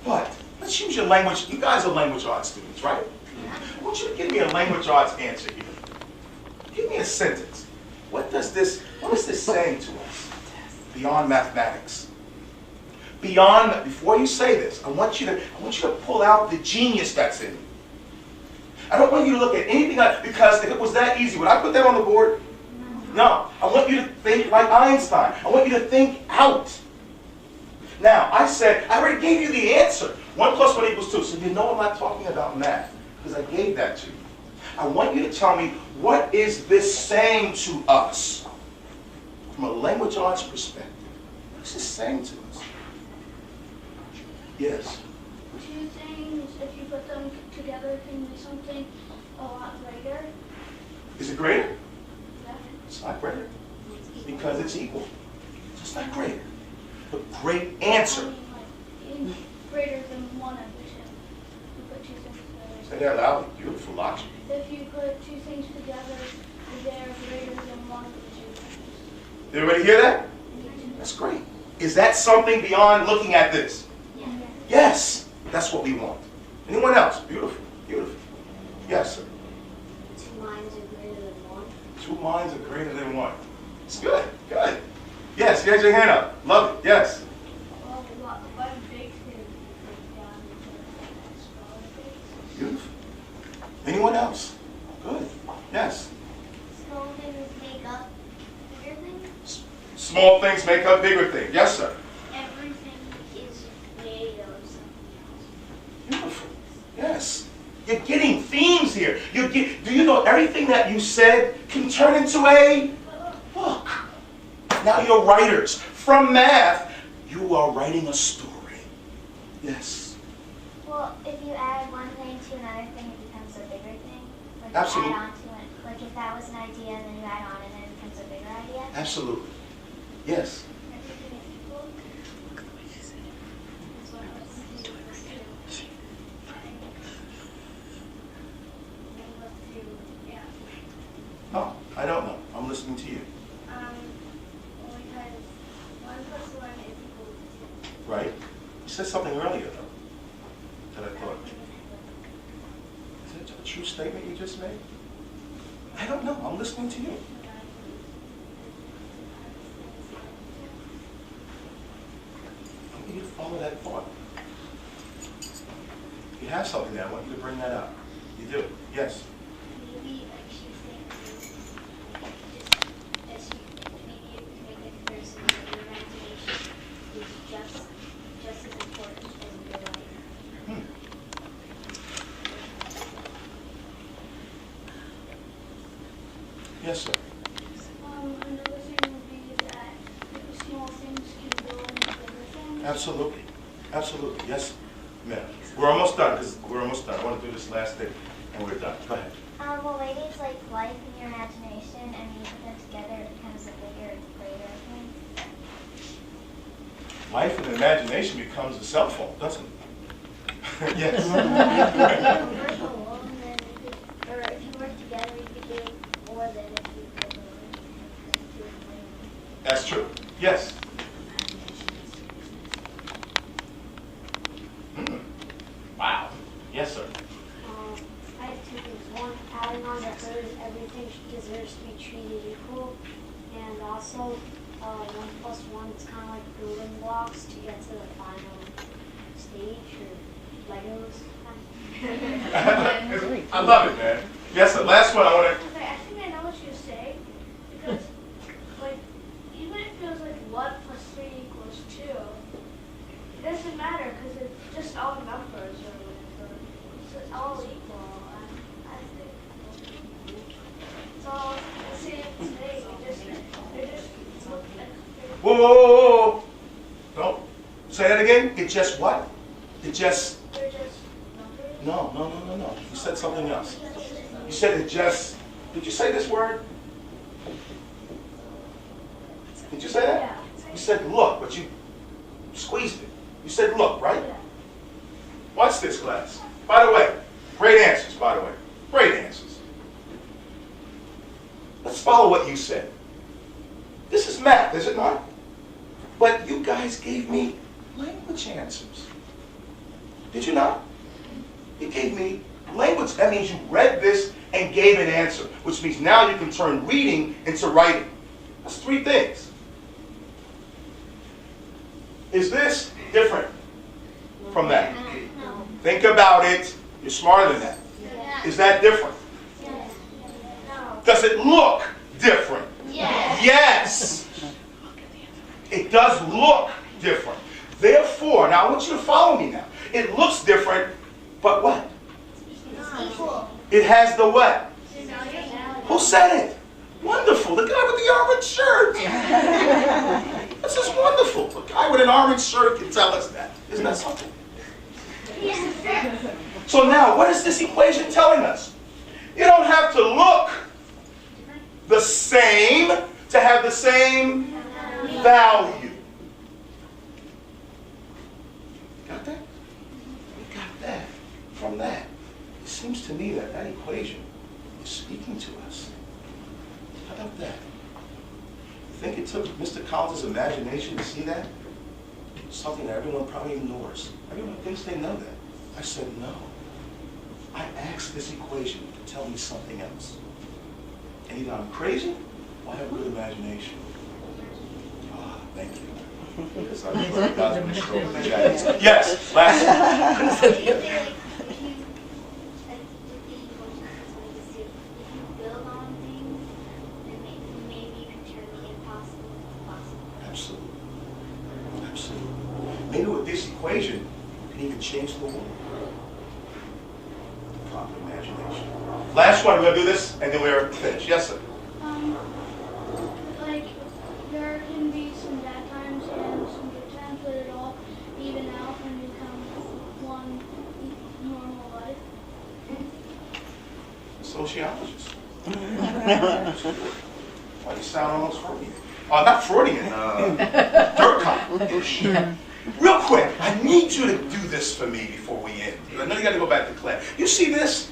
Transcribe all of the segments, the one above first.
But let's use your language. You guys are language arts students, right? I want you to give me a language arts answer here. Give me a sentence. What is this saying to us beyond mathematics? Beyond, before you say this, I want you to pull out the genius that's in you. I don't want you to look at anything else, because if it was that easy, would I put that on the board? No. I want you to think like Einstein. I want you to think out. Now, I already gave you the answer. 1 plus 1 equals 2. So you know I'm not talking about math, because I gave that to you. I want you to tell me, what is this saying to us? From a language arts perspective, what is this saying to us? Yes? 2 things, if you put them together, can be something a lot greater. Is it greater? Yeah. It's not greater. Because it's equal. It's not greater. But great answer. I mean, like, greater than one of the 2. You put 2 things together. Say that loudly. Beautiful logic. If you put 2 things together, they're greater than one of the 2 things. Did everybody hear that? That's great. Is that something beyond looking at this? Yeah. Yes. That's what we want. Anyone else? Beautiful. Beautiful. Yes, sir. 2 minds are greater than 1. 2 minds are greater than 1. It's good. Good. Yes, you had your hand up. Love it. Yes. Well, one big thing break down into smaller things. Beautiful. Anyone else? Good. Yes. Small things make up bigger things. Small things make up bigger things. Yes, sir. Everything is made of something else. Beautiful. Yes. You're getting themes here. Do you know everything that you said can turn into a book? Now you're writers. From math, you are writing a story. Yes. Well, if you add one thing to another thing, it becomes a bigger thing. Like Absolutely. You add on to it. Like if that was an idea and then you add on and then it becomes a bigger idea. Absolutely. Yes. Everything is equal. That's what I was thinking. Yeah. No, I don't know. I'm listening to you. Well, because 1 plus 1 is equal to 2. Right? You said something earlier, though, that I thought. Is it a true statement you just made? I don't know. I'm listening to you. I want you to follow that thought. You have something there. I want you to bring that up. You do. Yes. Maybe like she's saying, just as you maybe you can make a comparison that your imagination is just as important as your life. Yes, sir. Another thing would be that the small things can go into bigger things. Absolutely. Absolutely. Yes, ma'am. We're almost done, because we're almost done. I want to do this last thing, and we're done. Go ahead. Well, maybe it's like life in your imagination, and when you put them together, it becomes a bigger, greater thing. Life and imagination becomes a cell phone, doesn't it? Yes. If you work alone, then or if you work together, you could do more than if you work alone. That's true. Yes. Wow. Yes, sir. I have 2 things. One, adding on the third, everything deserves to be treated equal. And also, 1 plus 1 is kind of like building blocks to get to the final stage, or Legos. I love it, man. Yes, sir. Last one I want to... Okay, I think I know what you're saying. Because, like, even if it was like 1 plus 3 equals 2, it doesn't matter because it's just all numbers or whatever. It's all equal. I think it's all the same thing. They're just looking at. Whoa, whoa, whoa, whoa. Don't. Say that again. It just what? It just... They're just numbers. No. You said something else. You said it just... Did you say this word? Did you say that? Yeah. You said look, but you squeezed it. You said look, right? Yeah. Watch this, class. By the way, great answers, by the way. Great answers. Let's follow what you said. This is math, is it not? But you guys gave me language answers. Did you not? You gave me language. That means you read this and gave an answer, which means now you can turn reading into writing. That's 3 things. Is this different from that? No. Think about it. You're smarter than that. Yeah. Is that different? No. Does it look different? Yes. Yes. It does look different. Therefore, now I want you to follow me now. It looks different, but what? Equal. It has the what? Personality. Who said it? Wonderful. The guy with the orange shirt. This is wonderful. The guy with an orange shirt can tell us that. Isn't that something? Yes. So now, what is this equation telling us? You don't have to look the same to have the same value. Got that? We got that from that. It seems to me that that equation is speaking to us. How about that? You think it took Mr. Collins' imagination to see that? Something that everyone probably ignores. Everyone thinks they know that. I said no. I asked this equation to tell me something else. And either I'm crazy or I have a good imagination. Ah, thank you. Because I feel like God's going to show up in the chat. Yes, last Absolutely. Absolutely. Maybe with this equation, you can even change the world. Proper imagination. Last one, we're going to do this, and then we're finished. Yes, sir? Like, there can be some bad times and some good times, but it all even out and become one normal life. Sociologist. Why you sound almost Freudian? Not Freudian, Durkheim. Real quick, I need you to do this for me before we end. I know you got to go back to class. You see this?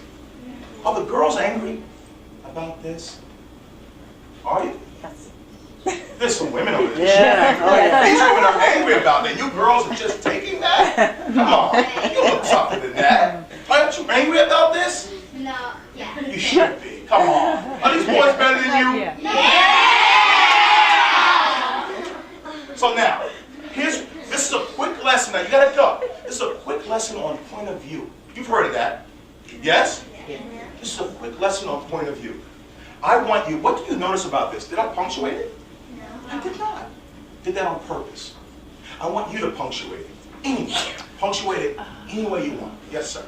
Are the girls angry about this? Are you? There's some women over there. Yeah. Oh, yeah. These women are angry about that. You girls are just taking that? Come on. You look tougher than that. Aren't you angry about this? No. Yeah. You should be. Come on. Are these boys better than you? Yeah. So now, this is a quick lesson. Now, you got to go. This is a quick lesson on point of view. You've heard of that. Yes? This is a quick lesson on point of view. I want you, what do you notice about this? Did I punctuate it? No. I did not. Did that on purpose. I want you to punctuate it. Anyway. Punctuate it any way you want. Yes, sir.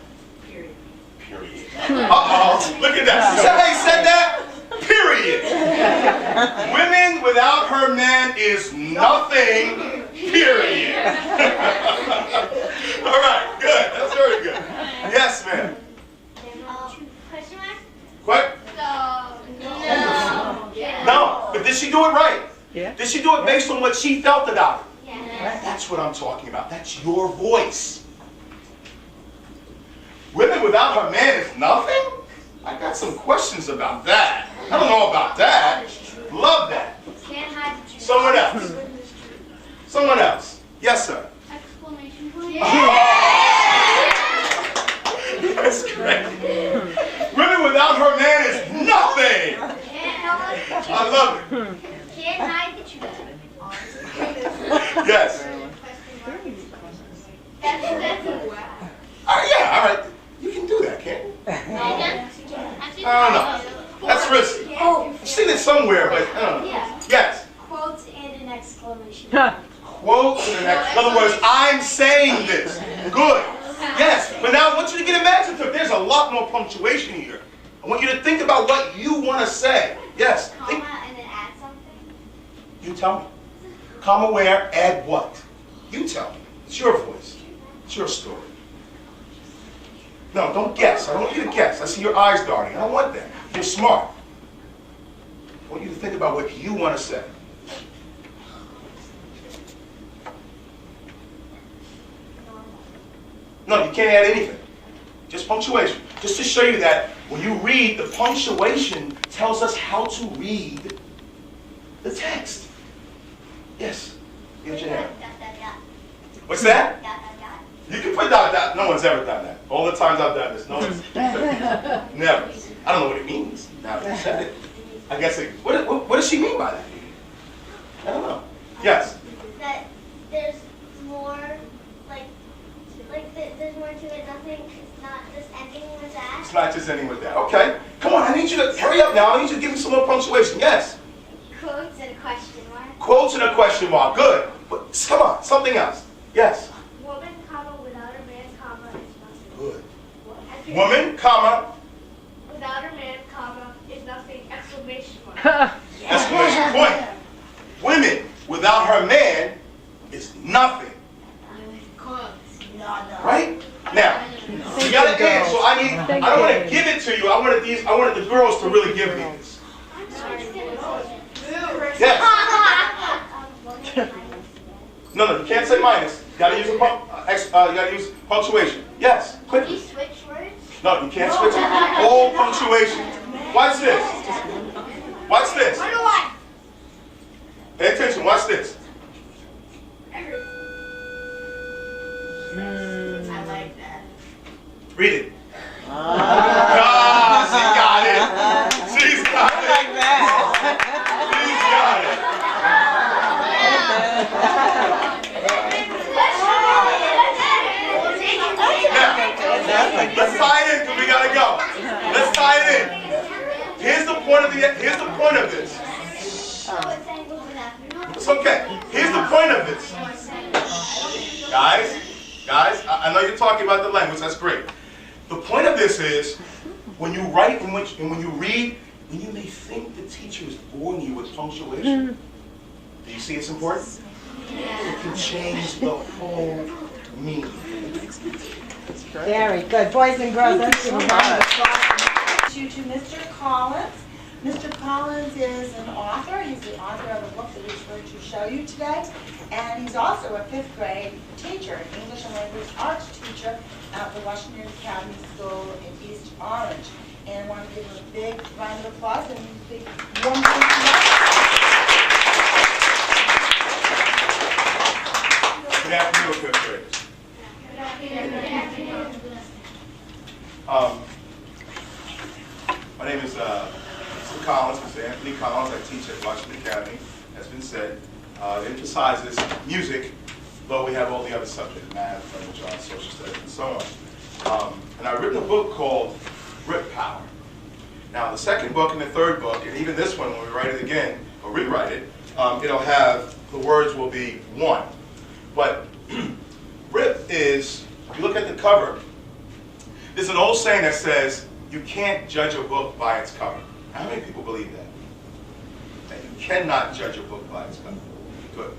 Period. Period. Uh-oh. Look at that. See how he said that? Period. Women without her man is nothing. Period. All right. Good. That's very good. Yes, ma'am. Question mark? What? No. No. But did she do it right? Yeah. Did she do it based on what she felt about it? Yeah. That's what I'm talking about. That's your voice. Women without her man is nothing? I got some questions about that. I don't know about that. Love that. Can't hide the truth. Someone else. Someone else. Yes, sir. Exclamation point. That's great. Women without her man is nothing. I love it. Can't hide the truth. Yes. That's Yeah, all right. You can do that, can't you? I don't know. That's risky. I've seen it somewhere, but I don't know. Yes. Quotes and an exclamation. Quotes and in other words, I'm saying this. Good. Yes. But now I want you to get imaginative. There's a lot more punctuation here. I want you to think about what you want to say. Yes. Think. comma and then add something. You tell me. Comma where, add what? You tell me. It's your voice. It's your story. No, don't guess. I don't want you to guess. I see your eyes darting. I don't want that. You're smart. I want you to think about what you want to say. No, you can't add anything. Just punctuation. Just to show you that when you read, the punctuation tells us how to read the text. Yes. Here's your hand. What's that? You can put dot, dot. No one's ever done that. All the times I've done this, no one's never. I don't know what it means. Now that you said it, I guess what does she mean by that? I don't know. Yes. That there's more, there's more to it. Nothing. It's not just ending with that. It's not just ending with that. Okay. Come on. I need you to hurry up now. I need you to give me some more punctuation. Yes. Quotes and a question mark. Quotes and a question mark. Good. But come on. Something else. Yes. Woman, comma, without a man, comma, is nothing. Good. Woman, comma. Without a man, comma, is nothing, exclamation mark. Exclamation point. Women without her man is nothing. Right? Now, you got to answer. So I don't want to give it to you. I wanted the girls to really give me this. Yes. No, you can't say minus. You got to use you got to use punctuation. Yes. Can you Quickly. switch words? No, you can't switch it. All punctuation. Watch this. Watch this. Pay attention. Watch this. I like that. Read it. Ah, she got it. She's got it. Like that. She's got it. Now, let's tie it in because we gotta go. Let's tie it in. Here's the point of this. It's okay. Here's the point of this. Guys, I know you're talking about the language. That's great. The point of this is when you write and when you read, and you may think the teacher is boring you with punctuation. Do you see it's important? It can change the whole meaning. Very good. Boys and girls, let's give a round of applause. To Mr. Collins. Mr. Collins is an author. He's the author of a book that he's going to show you today. And he's also a 5th grade teacher, an English and language arts teacher at the Washington Academy School in East Orange. And I want to give him a big round of applause and a big warm thank you. Good afternoon, 5th graders. My name is Mr. Collins, Mr. Anthony Collins. I teach at Washington Academy, as been said. It emphasizes music, though we have all the other subjects, math, language arts, social studies, and so on. And I've written a book called Grip Power. Now, the second book and the third book, and even this one, when we write it again, or rewrite it, it'll have, the words will be one. But grip is, if you look at the cover, there's an old saying that says, you can't judge a book by its cover. How many people believe that? That you cannot judge a book by its cover. Good.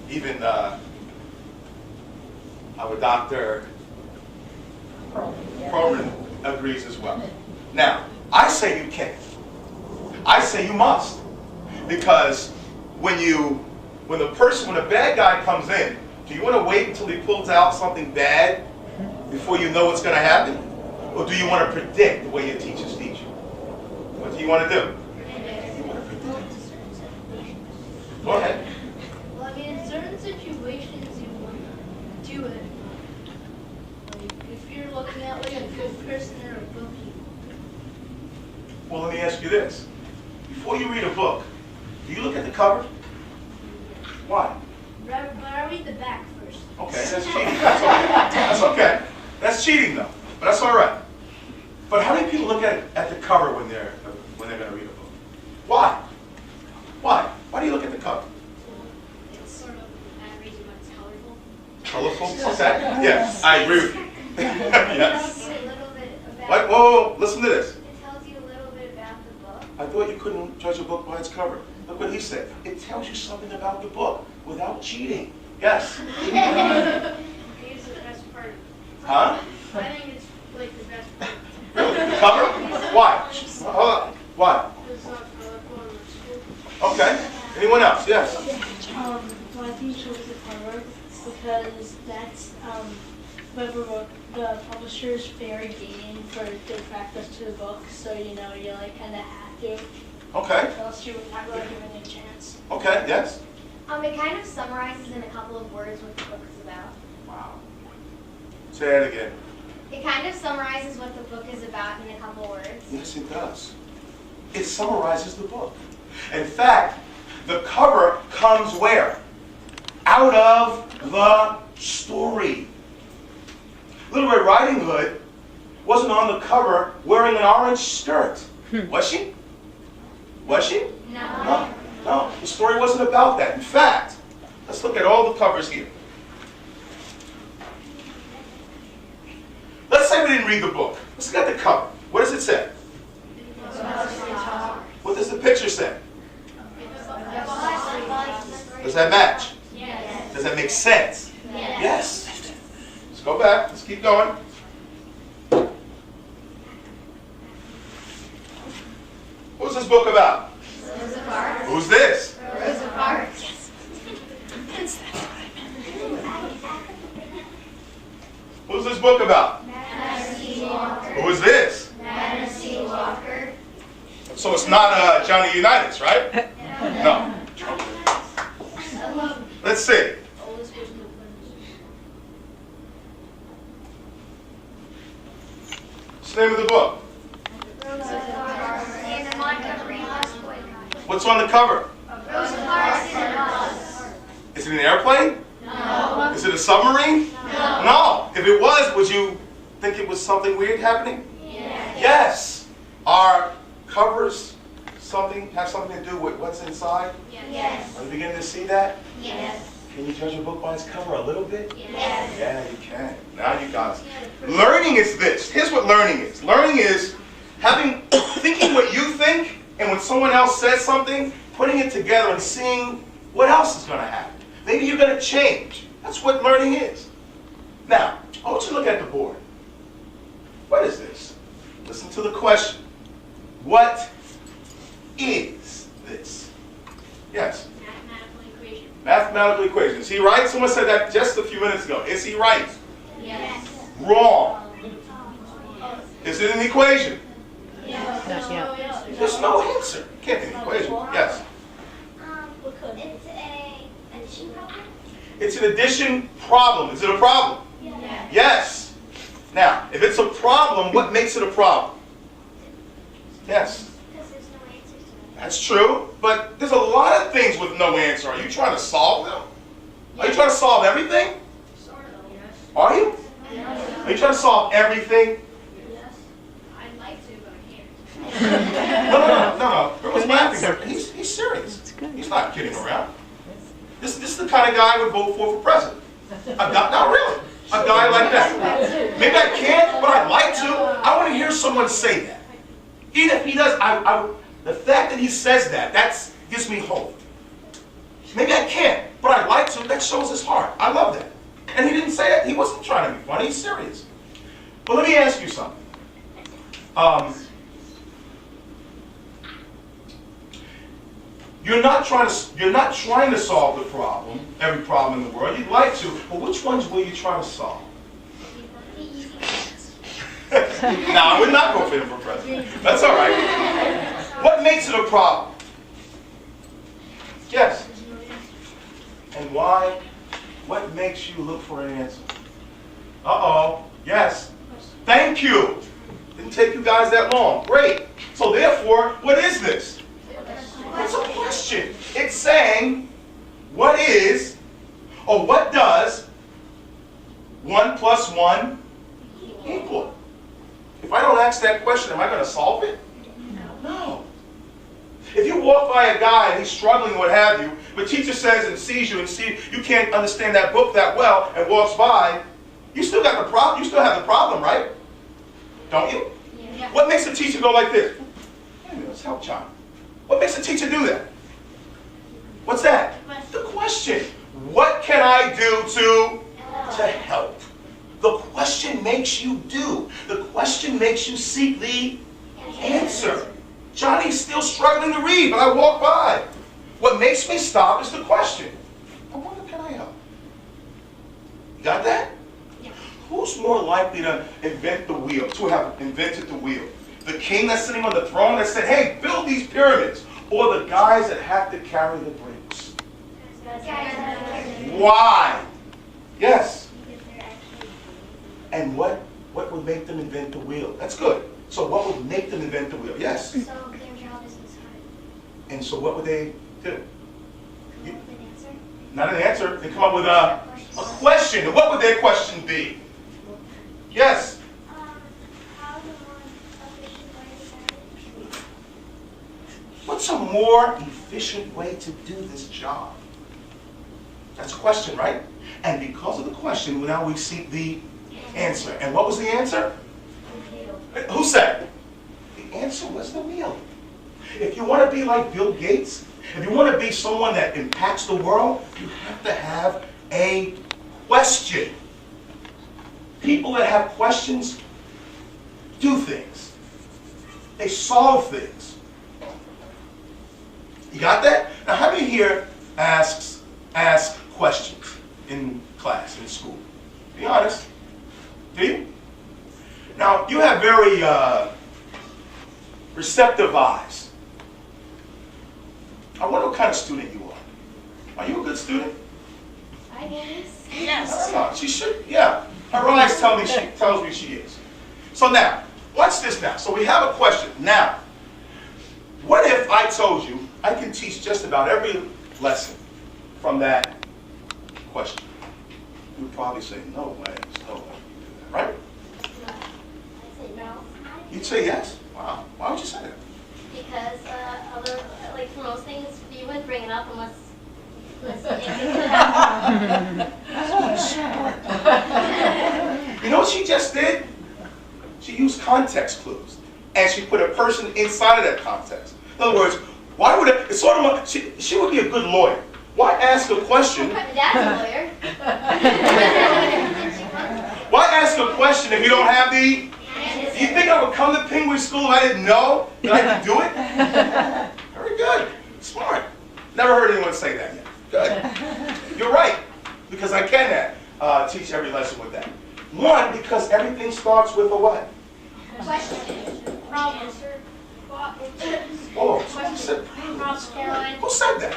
Even our Dr. Perlman agrees as well. Now, I say you can. I say you must. Because when the bad guy comes in, do you want to wait until he pulls out something bad before you know what's going to happen? Or do you want to predict the way your teachers teach you? What do you want to do? You want to predict. Go ahead. Well, I mean, in certain situations, you want to do it. Like, if you're looking at like a good person or a book, Well, let me ask you this. Before you read a book, do you look at the cover? Why? but I read the back first. Okay, that's cheating. That's okay. That's okay. That's cheating, though. But that's all right. But how many people look at the cover when they're going to read a book? Why? Why? Why do you look at the cover? It's sort of bad reason why it's Colorful? colorful. Okay. Yes, I agree with you. Yes. It tells you a little bit about. What? Whoa, listen to this. It tells you a little bit about the book. I thought you couldn't judge a book by its cover. Look what he said. It tells you something about the book without cheating. Yes. Here's the best part. Huh? I think it's like the best part. Really? The cover? Why? Hold on. Why? It's not colorful in school. Okay. Anyone else? Yes. Well, I think you should look at cover because that's whether the publisher is fair game for their practice to the book, so you know you like kind of have to, Okay. else you're not really giving it a chance. Okay. Yes. It kind of summarizes in a couple of words what the book is about. Wow. Say that again. It kind of summarizes what the book is about in a couple words. Yes, it does. It summarizes the book. In fact, the cover comes where? Out of the story. Little Red Riding Hood wasn't on the cover wearing an orange skirt. Was she? Was she? No. No, the story wasn't about that. In fact, let's look at all the covers here. Let's say we didn't read the book. Let's look at the cover. What does it say? What does the picture say? Does that match? Yes. Does that make sense? Yes. Let's go back. Let's keep going. What's this book about? Who's this? Rosa Parks. Who's this book about? Who is this? Walker. So it's not Johnny Unitas, right? No. Let's see. What's the name of the book? What's on the cover? Is it an airplane? No. Is it a submarine? No. If it was, would you think it was something weird happening? Yes. Are covers have something to do with what's inside? Yes. Are you beginning to see that? Yes. Can you judge a book by its cover a little bit? Yes. Yeah, you can. Now you got it. Learning is this. Here's what learning is. Learning is thinking what you think, and when someone else says something, putting it together and seeing what else is going to happen. Maybe you're going to change. That's what learning is. Now, I want you to look at the board. What is this? Listen to the question. What is this? Yes? Mathematical equation. Mathematical equation. Is he right? Someone said that just a few minutes ago. Is he right? Yes. Wrong. Is it an equation? Yes. There's no answer. It can't be an equation. Yes? It's a addition problem? It's an addition problem. Is it a problem? Yes. Yes. Now, if it's a problem, what makes it a problem? Yes. Because there's no answers to it. That's true, but there's a lot of things with no answer. Are you trying to solve them? Are you trying to solve everything? Are you? Are you trying to solve everything? I'd like to, but I can't. No. Everyone's laughing. He's serious. He's not kidding around. This is the kind of guy I would vote for president. Not really. A guy like that. Maybe I can't, but I'd like to. I want to hear someone say that. Even if he does, the fact that he says that gives me hope. Maybe I can't, but I'd like to. That shows his heart. I love that. And he didn't say that. He wasn't trying to be funny. He's serious. But let me ask you something. You're not trying to solve the problem, every problem in the world. You'd like to, but which ones will you try to solve? No, I would not go for him for president. That's all right. What makes it a problem? Yes. And why? What makes you look for an answer? Uh-oh. Yes. Thank you. Didn't take you guys that long. Great. So therefore, what is this? It's a question. It's saying, what is, or what does 1 plus 1 equal? If I don't ask that question, am I going to solve it? No. If you walk by a guy and he's struggling, what have you, but teacher says and sees you and you can't understand that book that well and walks by, you still got the problem. You still have the problem, right? Don't you? Yeah. What makes the teacher go like this? Hey, let's help John. What makes the teacher do that? What's that? The question. What can I do to help? The question makes you do. The question makes you seek the answer. Johnny's still struggling to read, but I walk by. What makes me stop is the question. I wonder, can I help? You got that? Yeah. Who's more likely to invent the wheel, to have invented the wheel? The king that's sitting on the throne that said, hey, build these pyramids, or the guys that have to carry the bricks? Why? Yes. And what would make them invent the wheel? That's good. So what would make them invent the wheel? Yes? So their job is inside. And so what would they do? Come up with an answer. Not an answer. They come up with a question. And what would their question be? Yes? How the more efficient way to carry? What's a more efficient way to do this job? That's a question, right? And because of the question, now we seek the answer. And what was the answer? Who said? The answer was the wheel. If you want to be like Bill Gates, if you want to be someone that impacts the world, you have to have a question. People that have questions do things. They solve things. You got that? Now, how many here ask questions in class, in school? Be honest. Do you? Now, you have very receptive eyes. I wonder what kind of student you are. Are you a good student? I guess. Yes. No, she should, yeah. Her eyes tells me she is. So now, watch this now. So we have a question. Now, what if I told you I can teach just about every lesson from that question? You would probably say, no way, there's no way you do that, right? I say no. You'd say yes? Wow. Why would you say that? Because for most things, you wouldn't bring it up unless You know what she just did? She used context clues. And she put a person inside of that context. In other words, why would it, it's sort of like, she would be a good lawyer. Why ask a question? Dad's a lawyer. Why ask a question if you don't have the... Do you think I would come to Pingry School if I didn't know that I could do it? Very good. Smart. Never heard anyone say that yet. Good. You're right. Because I can teach every lesson with that. One, because everything starts with a what? Question. Problem. Oh, someone said problem. Who said that?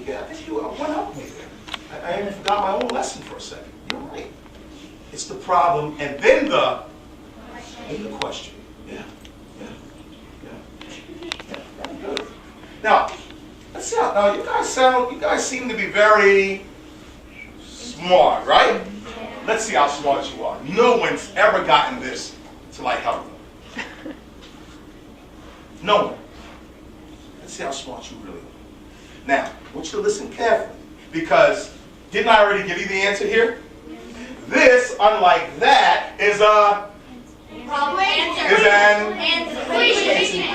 Yeah, I think you one up me there. I even forgot my own lesson for a second. You're right. It's the problem and then the question. Yeah. Very good. Now, let's see how, now you guys seem to be very smart, right? Let's see how smart you are. No one's ever gotten this till I help them. No one. Let's see how smart you really are. Now, I want you to listen carefully, because didn't I already give you the answer here? This, unlike that, is an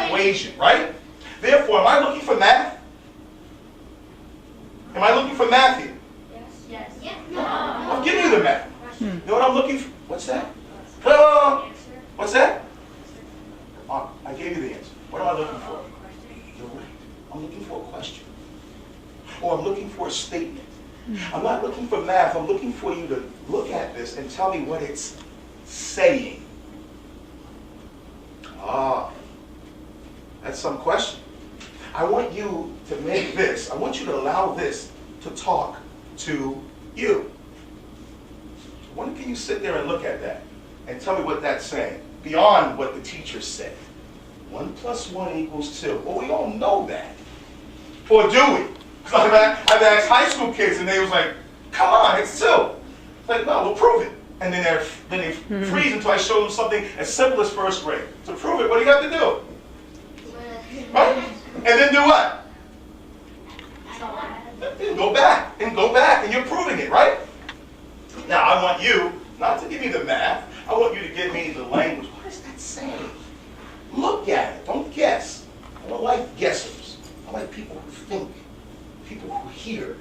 equation, right? Therefore, am I looking for math? Am I looking for math here? Yes. I'll give you the math. You know what I'm looking for? What's that? Hello? What's that? I gave you the answer. What am I looking for? You're right. I'm looking for a question. Or I'm looking for a statement. I'm not looking for math. I'm looking for you to look at this and tell me what it's saying. That's some question. I want you to make this. I want you to allow this to talk to you. When can you sit there and look at that and tell me what that's saying beyond what the teacher said? 1 + 1 = 2. Well, we all know that. Or do we? I've asked high school kids and they was like, come on, it's 2. It's like, no, we'll prove it. And then they freeze until I show them something as simple as first grade. To prove it, what do you have to do? Right? And then do what? Then go back, and you're proving it, right? Now, I want you not to give me the math. I want you to give me the language. What is that saying? Look at it. Don't guess. I don't like guessers. I like people who think, people who hear,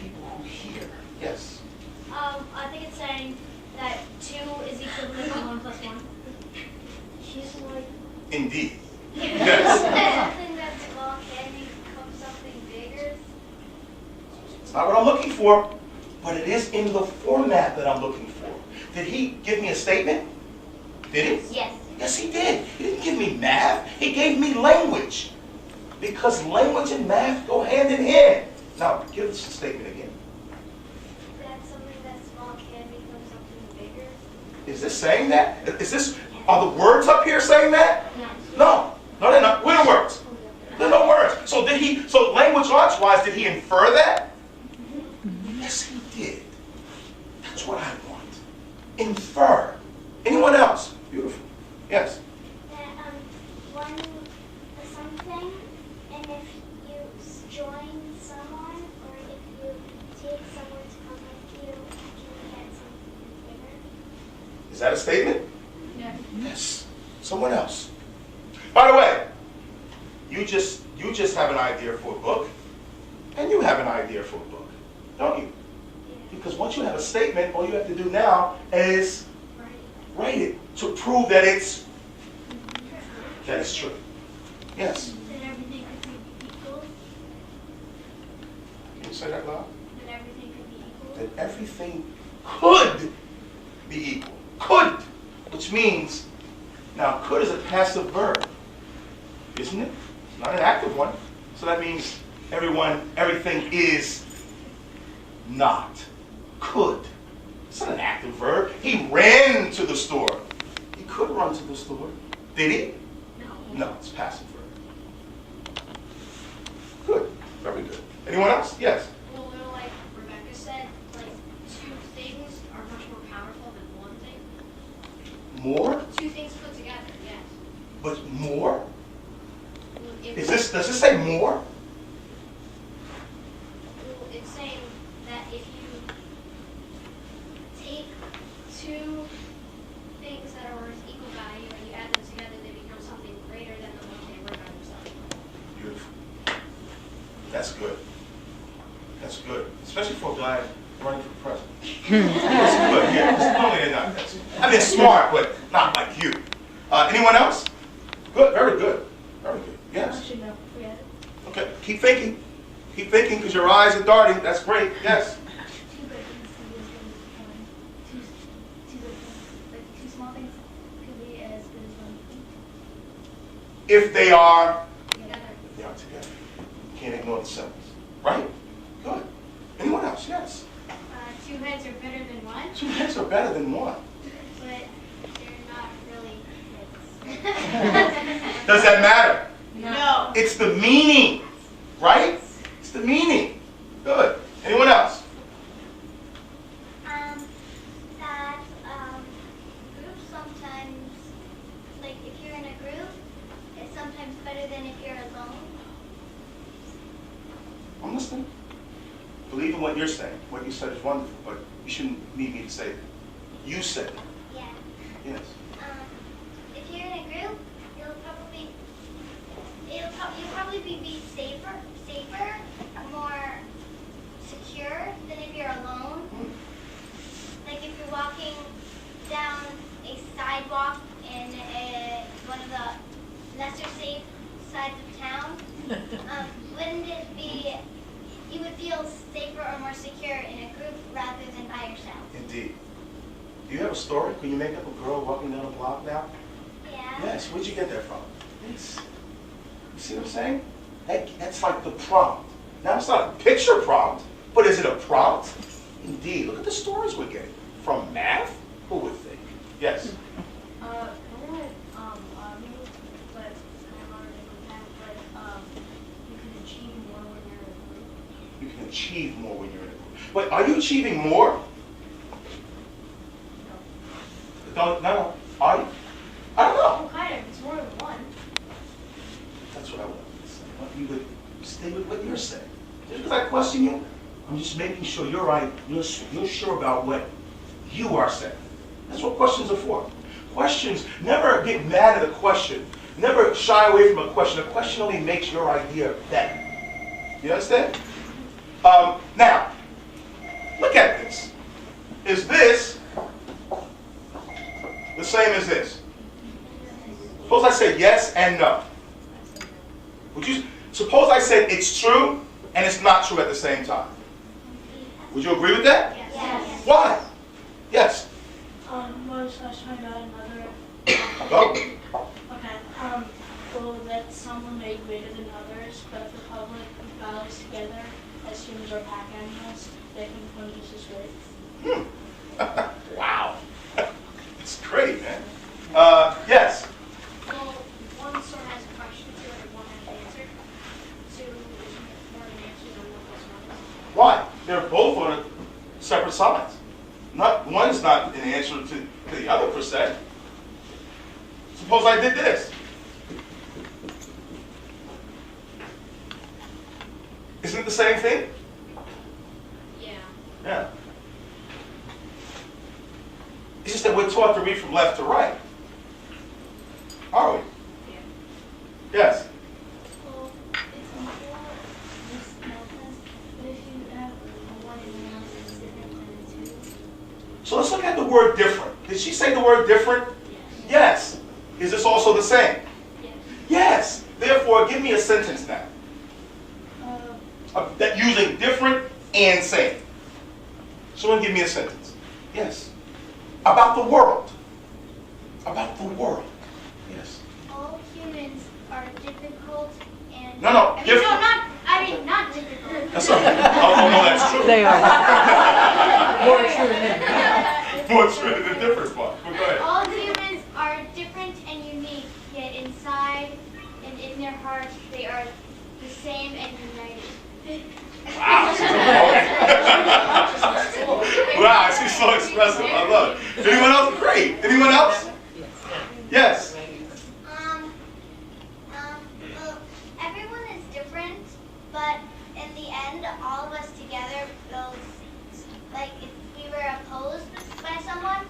people who hear. Yes? I think it's saying that 2 is equivalent to 1 + 1. She's like, Indeed. Yes. Something that's small can become something bigger. It's not what I'm looking for, but it is in the format that I'm looking for. Did he give me a statement? Did he? Yes. Yes, he did. He didn't give me math. He gave me language. Because language and math go hand in hand. Now, give us the statement again. That something that's small can become Is this saying that? Is this, are the words up here saying that? No. No, they're not. Where are the words? There are no words. So did he, so language arts wise, did he infer that? Yes, he did. That's what I want. Infer. Anyone else? Beautiful. Yes. That one something, and if you join someone or if you take someone to come with you, you can get something bigger. Is that a statement? Yeah. Yes. Someone else. By the way, you just have an idea for a book, and you have an idea for a book, don't you? Because once you have a statement, all you have to do now is write it to prove that it's true. Yes. Then everything could be equal. Can you say that loud? Then everything could be equal. That everything could be equal. Could, which means, now could is a passive verb, isn't it? It's not an active one. So that means everything is not. Could. It's not an active verb. He ran to the store. He could run to the store. Did he? No. No, it's passive verb. Good. Very good. Anyone else? Yes. Well, like Rebecca said, like two things are much more powerful than one thing. More? Two things put together, yes. But more? Well, Does this say more? Well, it's saying that if you take two things that are worth equal value and you add them together, they become something greater than the one they were by themselves. Beautiful. That's good. That's good. Especially for a guy running for president. That's good. Yeah. Normally they're not. I mean, smart, but not like you. Anyone else? Good. Very good. Very good. Yes. Actually, no, forget it. Okay. Keep thinking. Keep thinking because your eyes are darting. That's great. Yes. Two big things could be as good as one. Two big things, like two small things, could be as good as one. If they are Together. together. You can't ignore the symbols. Right? Good. Anyone else? Yes. Two heads are better than one, Two heads are better than one. but they're not really heads. Does that matter? No. It's the meaning. Right? It's the meaning. Good. Anyone else? That groups sometimes, like if you're in a group, it's sometimes better than if you're alone. I'm listening. Believe in what you're saying. What you said is wonderful, but you shouldn't need me to say it. You said it. Yeah. Yes. If you're in a group, you'll probably be safer, more secure than if you're alone. Like if you're walking down a sidewalk in one of the lesser safe sides of town, wouldn't it be, you would feel safer or more secure in a group rather than by yourself? Indeed. Do you have a story? Can you make up a girl walking down a block now? Yeah. Yes. Where'd you get that from? Yes. You see what I'm saying? That's like the prompt. Now, it's not a picture prompt, but is it a prompt? Indeed. Look at the stories we're getting. From math? Who would think? Yes. Kind of like army, but it's kind of harder than math, but you can achieve more when you're in a group. You can achieve more when you're in a group. Wait, are you achieving more? No. Are you? I don't know. Well, kind of. It's more than one. That's what I want you to say. I want you to stay with what you're saying. Just because I question you, I'm just making sure you're right. You're sure about what you are saying. That's what questions are for. Questions, never get mad at a question. Never shy away from a question. A question only makes your idea better. You understand? Now, look at this. Is this the same as this? Suppose I said yes and no. Would you suppose I said it's true and it's not true at the same time? Would you agree with that? Yes. Why? Yes. Was I was talking about another. Go. Okay. Well, that some will make greater than others, but if the public compiles together as humans or pack animals, they can become just as great. Wow. one is not an answer to the other per se. Suppose I did this. Isn't it the same thing? Yeah. Yeah. It's just that we're taught to read from left to right. Are we? Yeah. Yes. Well, it's more this nothingness, but if you have one and one else is different than the two. So let's look at the word different. Did she say the word different? Yes. Is this also the same? Yes. Yes. Therefore, give me a sentence now. That using different and same. Someone give me a sentence. Yes. About the world. About the world. Yes. All humans are difficult and. No, different. Not difficult. That's all right. Oh, no, that's true. They are. More true than the different part. But go ahead. All humans are different and unique, yet inside and in their hearts they are the same and united. Wow, she's a poet. Wow, she's so expressive. I love it. Anyone else? Great. Anyone else? Yes. Well, everyone is different, but in the end, all of us together builds, like if we were opposed by someone,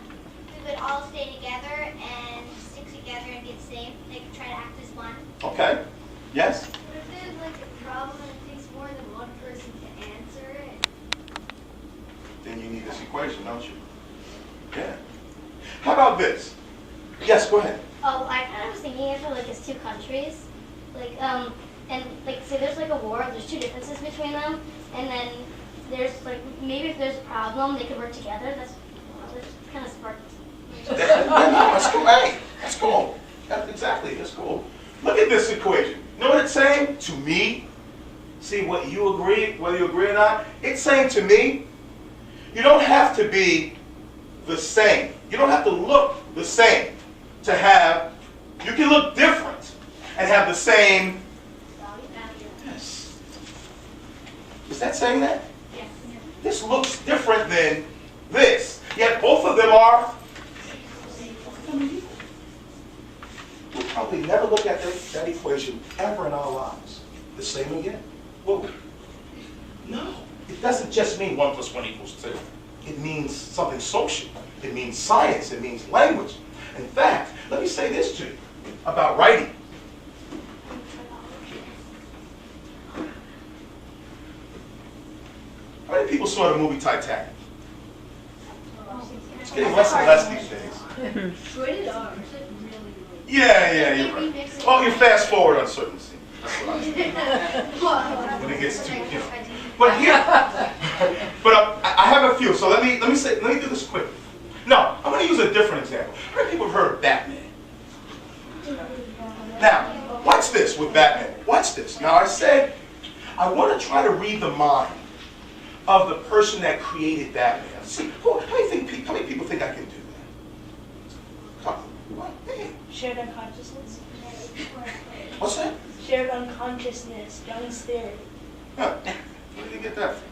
we would all stay together and stick together and be the same, like try to act as one. Okay. Yes. What if there's like a problem and it takes more than one person to answer it? Then you need this equation, don't you? Yeah. How about this? Yes, go ahead. Oh, I kind of was thinking of it like as two countries, like and like say there's like a war, there's two differences between them, and then there's like maybe if there's a problem they could work together. That's kind of sparked. That's cool. Hey, that's cool. That's exactly. That's cool. Look at this equation. You know what it's saying to me? See what you agree, whether you agree or not. It's saying to me, you don't have to be the same. You don't have to look the same to have. You can look different and have the same. Yes. Is that saying that? Yes. This looks different than this. Yet both of them are. We'll probably never look at that equation ever in our lives the same again. Whoa. No. It doesn't just mean 1 + 1 = 2. It means something social. It means science. It means language. In fact, let me say this to you about writing. How many people saw the movie Titanic? It's getting less and less these days. Rated R. Yeah, you're right. Oh, you fast forward on certain scenes. That's what I'm saying. When it gets too, you know. But here, I have a few. So let me do this quick. No, I'm going to use a different example. How many people have heard of Batman? Now, watch this with Batman. Watch this. Now, I said I want to try to read the mind of the person that created Batman. See, how many people think I can do that? Come on. Hey. Shared unconsciousness. What's that? Shared unconsciousness. Jung's theory. Huh. Where did you get that from?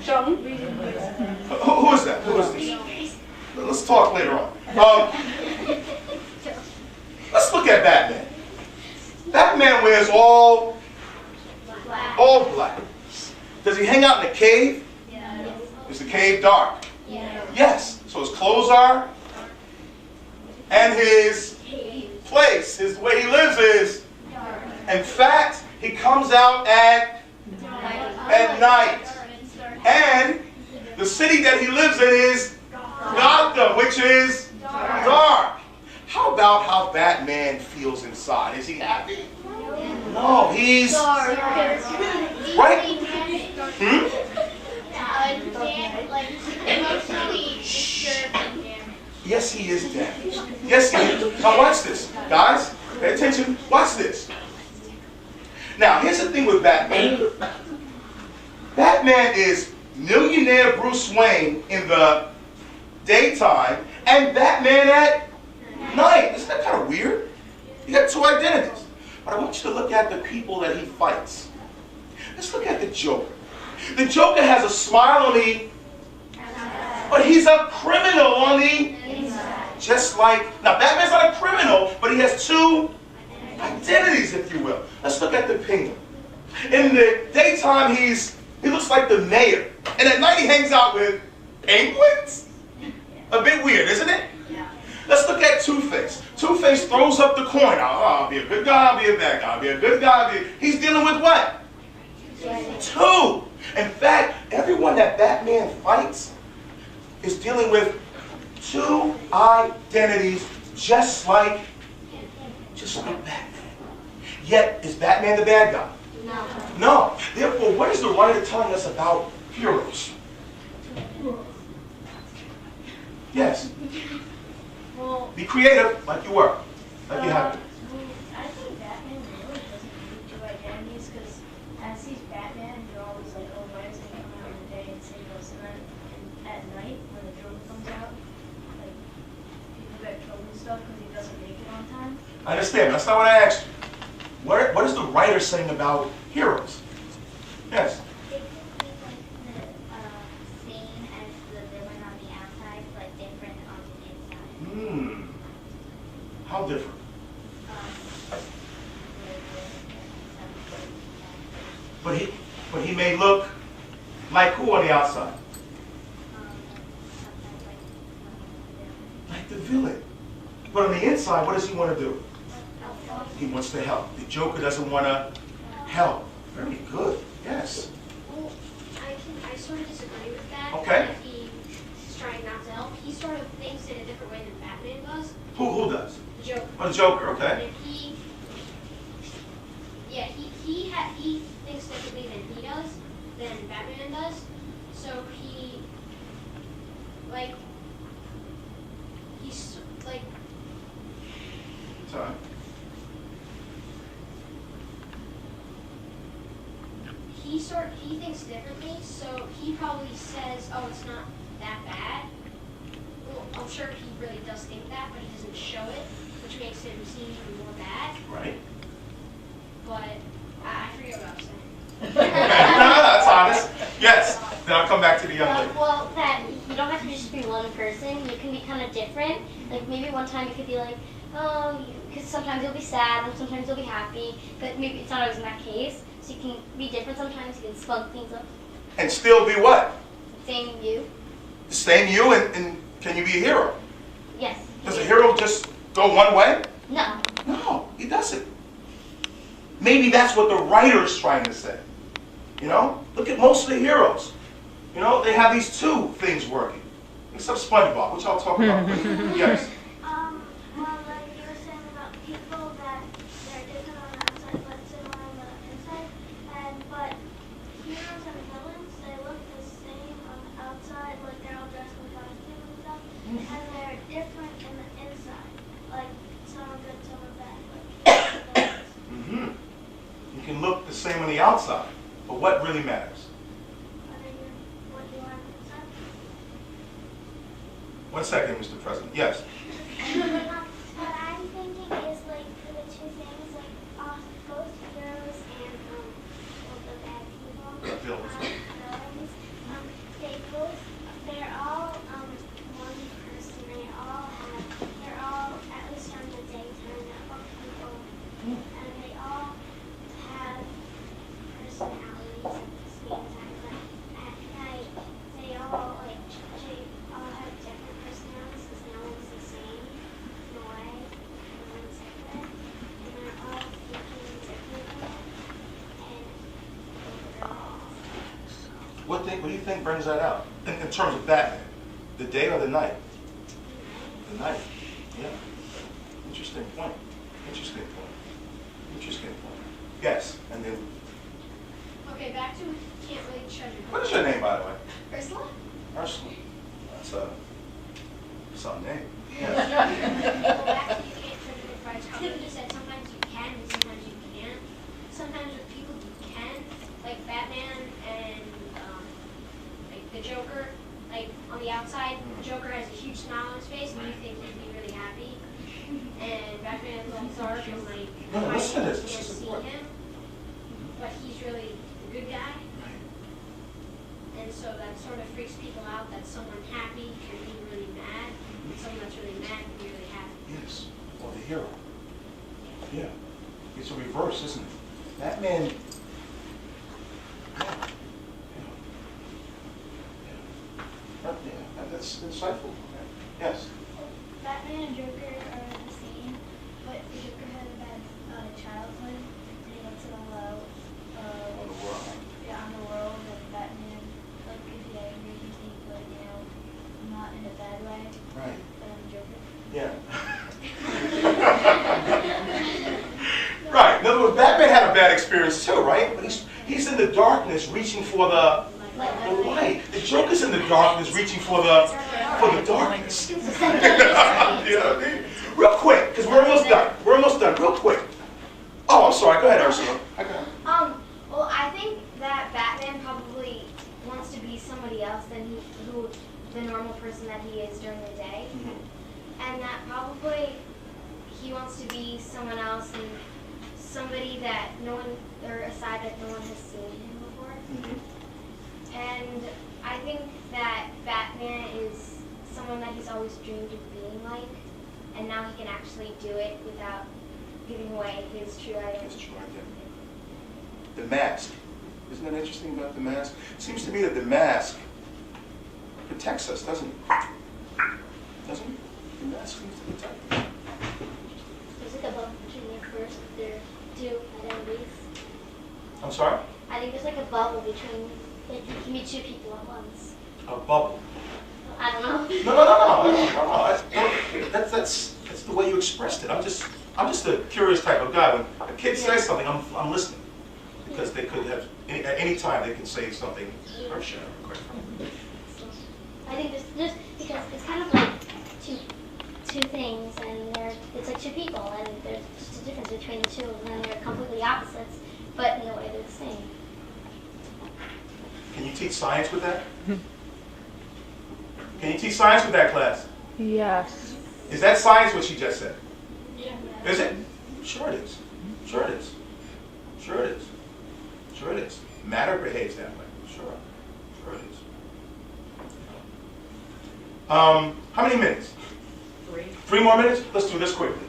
Jung. Who is that? Who is this? Let's talk later on. Let's look at Batman. Batman wears all black. Does he hang out in a cave? Yes. Is the cave dark? Yes. Yes. So his clothes are? And his place, the way he lives is? In fact, he comes out at night. And the city that he lives in is Gotham, which is dark. How about how Batman feels inside? Is he happy? No, he's... Right? Like emotionally disturbed and damaged. Yes, he is damaged. Yes, he is. Now watch this. Guys, pay attention. Watch this. Now, here's the thing with Batman. Batman is millionaire Bruce Wayne in the daytime and Batman at night. Isn't that kind of weird? You got two identities. But I want you to look at the people that he fights. Let's look at the Joker. The Joker has a smile on the But he's a criminal on the inside. Just like, now Batman's not a criminal, but he has two identities, if you will. Let's look at the Penguin. In the daytime, he looks like the mayor. And at night, he hangs out with penguins? A bit weird, isn't it? Yeah. Let's look at Two-Face. Two-Face throws up the coin. I'll be a good guy, I'll be a bad guy. I'll be a good guy, He's dealing with what? Two. In fact, everyone that Batman fights is dealing with two identities, just like Batman. Yet, is Batman the bad guy? No. No. Therefore, what is the writer telling us about heroes? Yes. Well, Be creative, like you were, like you have been. I think Batman really doesn't need two identities because as he's Batman, you're always like, oh, why doesn't he come out in the day and save us? And then at night, when the Joker comes out, like, people get killed and stuff because he doesn't make it on time. I understand, but that's not what I asked you. What is the writer saying about heroes? Yes. It could be like the same as the villain on the outside, but different on the inside. How different? But he may look like who on the outside? Like the villain. But on the inside, what does he want to do? He wants to help. The Joker doesn't want to help. Very good. Yes. Well, I sort of disagree with that. Okay. If he's trying not to help, he sort of thinks in a different way than Batman does. Who does? The Joker. Oh, the Joker. And Okay. if he thinks differently than he does, than Batman does. So he's like. Sorry. He thinks differently, so he probably says, "Oh, it's not that bad." Well, I'm sure he really does think that, but he doesn't show it, which makes him seem even more bad. Right. But I forget what I was saying. Okay. No, that's honest. Yes. Then I'll come back to the young lady. Well, that you don't have to just be one person. You can be kind of different. Like maybe one time you could be like, oh, because sometimes you'll be sad and sometimes you'll be happy, but maybe it's not always in that case. So you can be different sometimes. You can spunk things up. And still be what? Same you. Same you, and can you be a hero? Yes. Does a hero just go one way? No. No, he doesn't. Maybe that's what the writer is trying to say. You know? Look at most of the heroes. You know, they have these two things working. Except SpongeBob, which I'll talk about later. Yes. Well, like you were saying about people that they're different on the outside but similar on the inside, but heroes and villains, they look the same on the outside, like they're all dressed in costumes and stuff, and they're different in the inside, like some are good, some are bad. Like, You can look the same on the outside, but what really matters? what you are inside. 1 second, Mr. President. Yes. What I'm thinking is like for the two things, like both heroes and the bad people, Villains. they're all one person. They're all at least on the daytime, they're all people, and they all have personalities at the same time. But at night, they all have different personalities because no one's the same in a way. No one's different, and they're all thinking differently, and overall. What do you think brings that out? In terms of Batman? The day or the night? The night. Yeah. Interesting point. Interesting point. Interesting point. Yes. And then, Okay, back to can't really judge it. what is your name, by the way? Ursula? Ursula. That's some name. Well, back to you can't judge it by its cover. You said sometimes you can and sometimes you can't. Sometimes with people you can, like Batman and like the Joker. Like on the outside, the Joker has a huge smile on his face, and you think he'd be really happy. And Batman's all dark and like No, listen to this. you This can't is see important. him, but he's really a good guy. And so that sort of freaks people out that someone happy can be really mad, and someone that's really mad can be really happy. Yes. Or the hero. Yeah. It's a reverse, isn't it? Batman. Yeah, that's insightful. Yes. Batman and Joker are the same, but the Joker had a bad childhood, and he lets it all out. On the world. Yeah, on the world, and Batman, like, if he angry, he can take, like, you know, not in a bad way, Right. but I'm Joker. Yeah. Right. In other words, Batman had a bad experience too, right? But he's in the darkness reaching for the light. The Joker's in the darkness reaching for the darkness. You know what I mean? Real quick, because we're almost done. We're almost done. Real quick. Oh, I'm sorry. Go ahead, Ursula. Okay. Well, I think that Batman probably wants to be somebody else than the normal person that he is during the day. And that probably he wants to be someone else and somebody that no one, or a side that no one has seen him before. And I think that Batman is someone that he's always dreamed of being like, and now he can actually do it without giving away his true identity. His true identity. The mask. Isn't that interesting about the mask? It seems to me that the mask protects us, doesn't it? Doesn't it? The mask seems to protect us. There's like a bubble between their two identities. I'm sorry? I think there's like a bubble between, like you can be two people at once. A bubble. I don't know. No. That's the way you expressed it. I'm just a curious type of guy. When a kid says something, I'm listening. Because they could have, at any time they can say something earth-shattering, quite frankly. I think there's because it's kind of like two things, and it's like two people, and there's just a difference between the two, and then they're completely opposites, but in a way they're the same. Can you teach science with that? Can you teach science with that class? Yes. Is that science what she just said? Yeah. Is it? Sure it is. Sure it is. Sure it is. Sure it is. Matter behaves that way. Sure. Sure it is. How many minutes? 3. 3 more minutes? Let's do this quickly.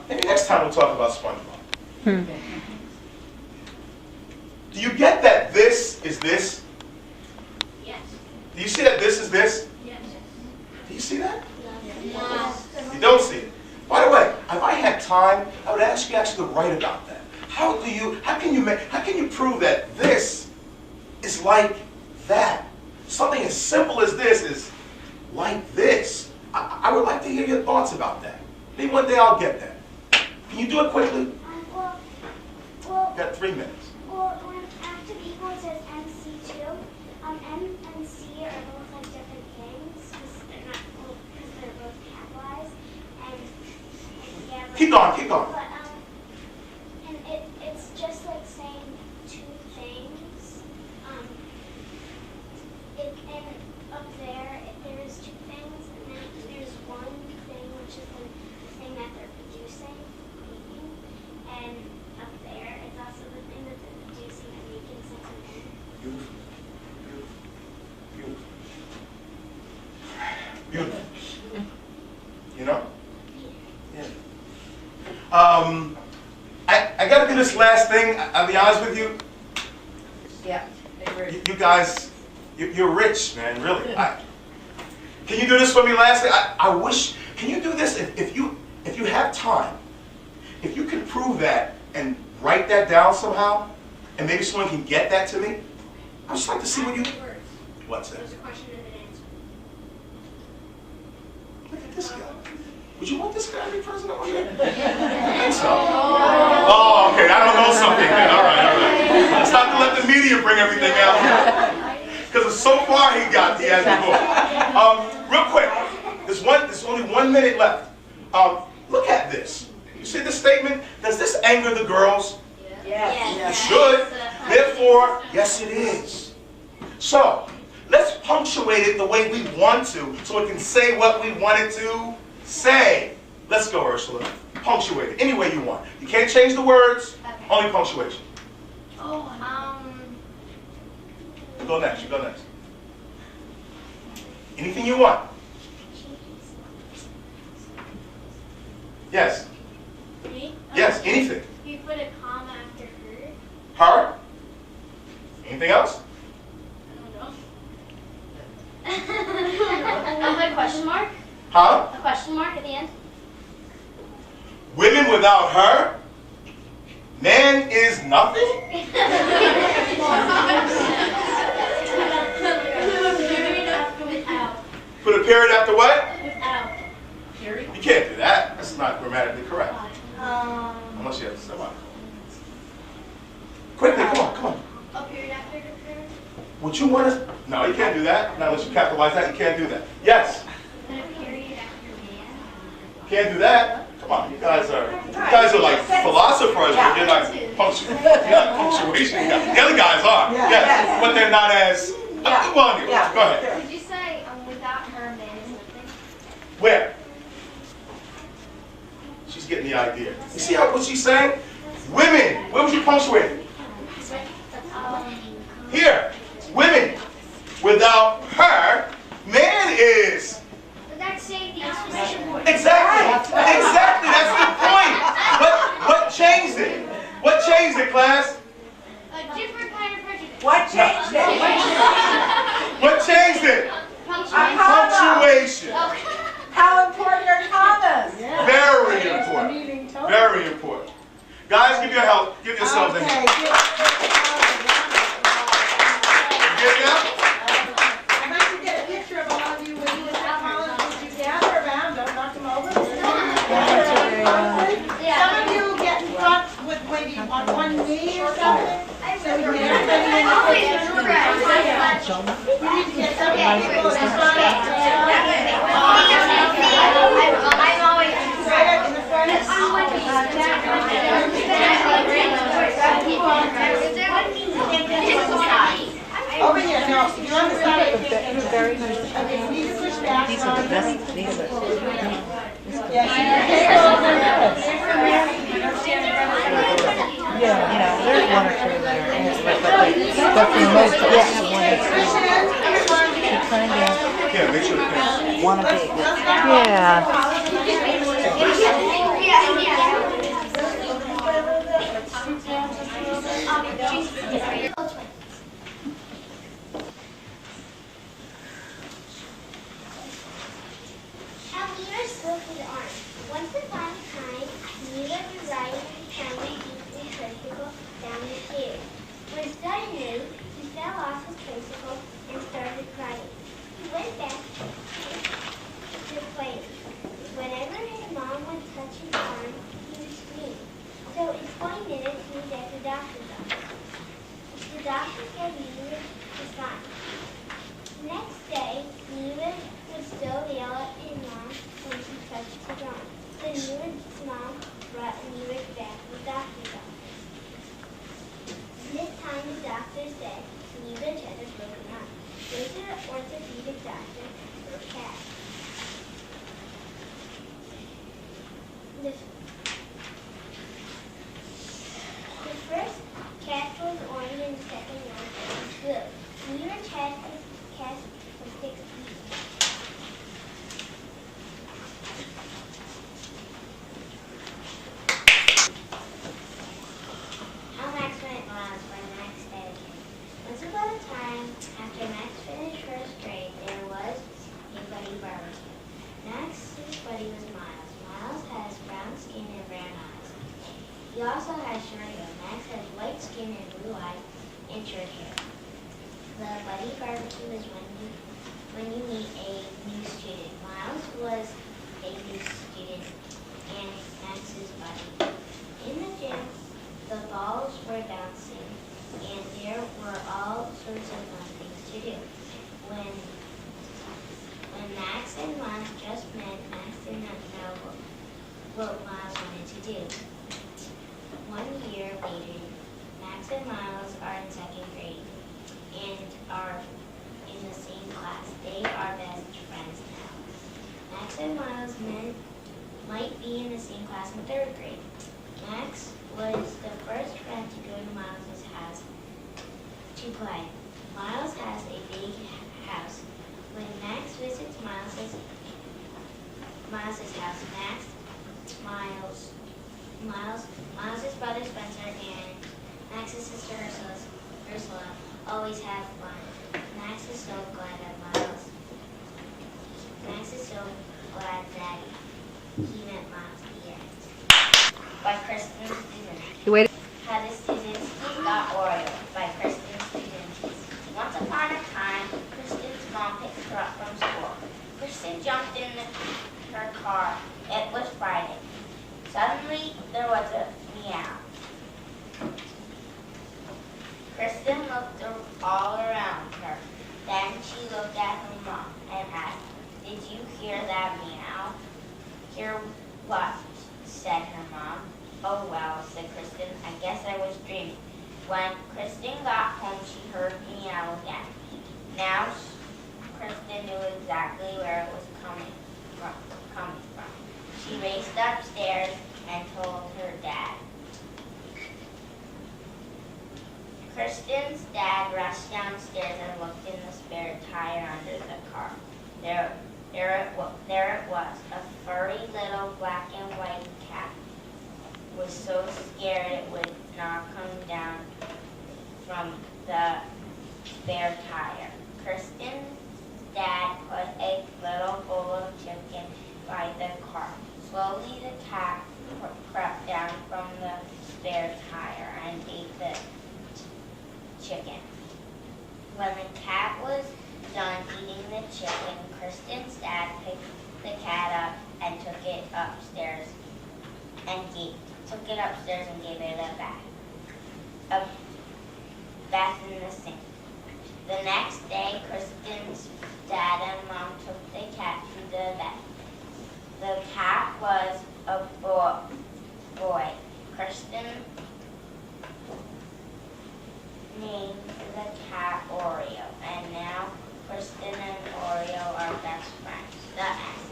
Maybe next time we'll talk about SpongeBob. Do you get that this is this? Yes. Do you see that this is this? Yes. Do you see that? Yes. You don't see it. By the way, if I had time, I would ask you actually to write about that. How can you prove that this is like that? Something as simple as this is like this. I would like to hear your thoughts about that. Maybe one day I'll get that. Can you do it quickly? Well, You've got 3 minutes. well, when after equal it says MC2, M and C are both like different things because they're both capitalized, and yeah. But, Keep going, keep going. But and it's just like saying two things. And up there there is two things, and then there's one thing which is the thing that they're producing, making, and up there it's also the thing that they're producing and making something. Beautiful. Beautiful. Beautiful. Beautiful. You know? Yeah. I got to do this last thing. I'll be honest with you. Yeah. You guys, you're rich, man. Really. Can you do this for me lastly? I wish. Can you do this if you have time? If you can prove that and write that down somehow, and maybe someone can get that to me. I'd just like to see what you. Words. What's that? There's a question and an answer. Look at this guy. Would you want this guy to be president? I think so. Oh, okay. I don't know something then. All right. Let's not let the media bring everything out. Because so far he has the book. Real quick. There's only 1 minute left. Look at this. You see this statement? Does this anger the girls? Yes. It should. Therefore, yes it is. So, let's punctuate it the way we want to so it can say what we want it to say. Let's go, Ursula. Punctuate it any way you want. You can't change the words, only punctuation. Oh, Go go next. You go next. Anything you want. Yes. Me? Yes, anything. You put a comma after her. Her? Anything else? I don't know. A question mark? Huh? A question mark at the end? Women without her? Man is nothing? Put a period after what? You can't do that. That's not grammatically correct. Unless you have to semi. Quickly, come on, come on. A period after her. Would you want to? No, you can't do that. Not unless you capitalize that. You can't do that. Yes. Put a period after man. Can't do that. Come on, you guys are like philosophers, but you're not punctuation. The other guys are. Yes, but they're not as. Come on, go ahead. Did you say without her, man is nothing? Where? She's getting the idea. You see what she's saying? Women. Where was you punctuating? Here. Women. Without her, man is. But that's saying the exclamation point. Exactly. Exactly. That's the point. What changed it? What changed it, class? A different kind of prejudice. What changed it? What changed it? Punctuation. How important are commas? Very important. Very important. Guys, give your help. Give yourselves a hand. Give them? I'd like to get a picture of all of you when you were college. Would you gather around? Don't knock them over. Some of you get in front with maybe on one knee or something. So we get everybody in the picture. We need to get some people in front. I'm always Right up in the front. Over here, no, you're on the side. Okay, you need to push back. These are the best. These are. Yeah, you know, there's one or two that are, but for the most part, yeah, one or two. You kind of Yeah, make sure the want to be. How Mira spoke to the arm. Once upon a time, Mira was riding behind a deeply tricycle down the stairs. When suddenly, he fell off his tricycle and started crying. He went back to playing. Whenever his mom would touch his arm, he would scream. So in 20 minutes, he was at the doctor's office. The doctor said Mira was fine. Next day, Mira would still yell at his mom when she touched his arm. Then Mira's mom brought Mira back to the doctor's office. This time the doctor said Mira had a broken arm. Go to the orthopedic doctor for a cast. The first cast was orange and the second one was blue. Mira's had his cast for 6 weeks. How Max went miles for the next day again. Once upon a time, after Max finished first grade, there was a buddy barbecue. Max's buddy was Miles. Miles has brown skin and brown eyes. He also has short hair. Max has white skin and blue eyes and short hair. The buddy barbecue is when you meet a new student. Miles was a new student and Max's buddy. In the gym, the balls were bouncing and there were all sorts of fun things to do. When Max and Miles just met, Max did not know what Miles wanted to do. 1 year later, Max and Miles are in second grade and are in the same class. They are best friends now. Max and Miles might be in the same class in third grade. Max was the first friend to go to Miles' house to play. Miles has a big house. When Max visits Miles's house, Miles's brother Spencer and Max's sister Ursula always have fun. Max is so glad that he met Miles here. By Kristen Student. How the Students Got Oreo by Kristen Student. Once upon a time, Kristen's mom picked her up from school. Kristen jumped in her car. It was Friday. Suddenly, there was a meow. Kristen looked all around her. Then she looked at her mom and asked, "Did you hear that meow?" "Hear what?" said her mom. "Oh well," said Kristen, "I guess I was dreaming." When Kristen got home, she heard meow again. Now Kristen knew exactly where it was coming from. She raced upstairs and told her dad. Kristen's dad rushed downstairs and looked in the spare tire under the car. There it was, a furry little black and white cat. Was so scared it would not come down from the spare tire. Kristen's dad put a little bowl of chicken by the car. Slowly the cat crept down from the spare tire and ate the chicken. When the cat was done eating the chicken, Kristen's dad picked the cat up and took it upstairs and gave it a bath in the sink. The next day, Kristen's dad and mom took the cat to the vet. The cat was a boy. Kristen named the cat Oreo, and now Kristen and Oreo are best friends. The end.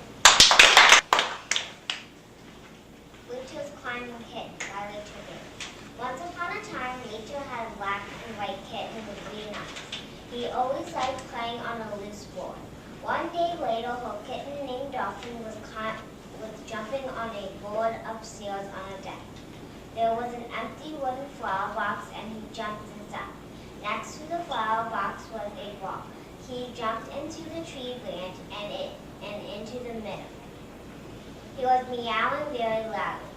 Rachel's Climbing Kitten by Rachel Davis. Once upon a time, Rachel had a black and white kitten with green eyes. He always liked playing on a loose board. One day later, her kitten named Dolphin was jumping on a board upstairs on a deck. There was an empty wooden flower box and he jumped inside. Next to the flower box was a ball. He jumped into the tree branch and into the middle. He was meowing very loudly.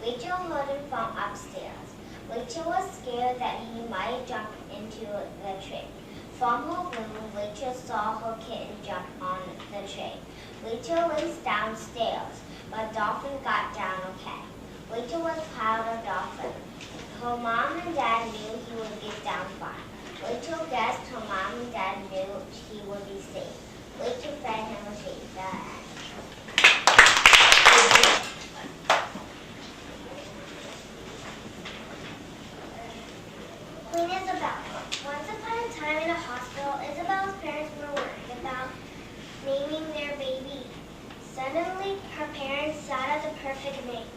Rachel heard him from upstairs. Rachel was scared that he might jump into the tree. From her room, Rachel saw her kitten jump on the tree. Rachel raced downstairs, but Dolphin got down okay. Rachel was proud of Dolphin. Her mom and dad knew he would get down fine. Rachel guessed her mom and dad knew he would be safe. Rachel fed him a treat. Queen Isabel. Once upon a time in a hospital, Isabel's parents were worried about naming their baby. Suddenly, her parents thought of the perfect name.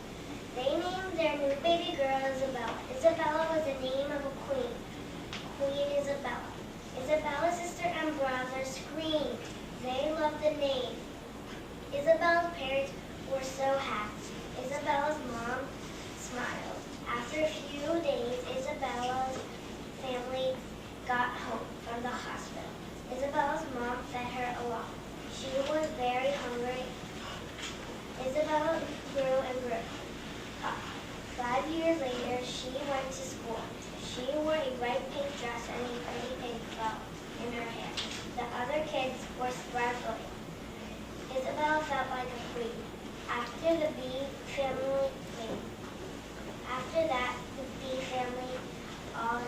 They named their new baby girl Isabella. Isabella was the name of a queen. Queen Isabella. Isabella's sister and brother screamed. They loved the name. Isabella's parents were so happy. Isabella's mom smiled. After a few days, Isabella's family got home from the hospital. Isabella's mom fed her a lot. She was very hungry. Isabella grew and grew. 5 years later, she went to school. She wore a bright pink dress and a pretty pink bow in her hair. The other kids were sparkling. Isabella felt like a queen. After that, the bee family all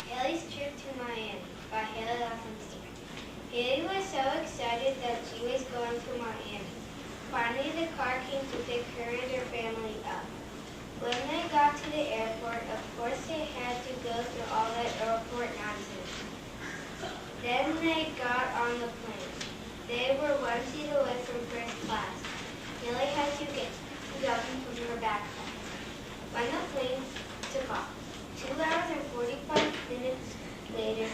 Haley's trip to Miami by Haley Offenstein. Haley was so excited that she was going to Miami. Finally, the car came to pick her and her family up. When they got to the airport, of course they had to go through all that airport nonsense. Then they got on the plane. They were 1 seat away from first class. Haley had to get something from her backpack. When the plane took off, 2 hours and 45 minutes later,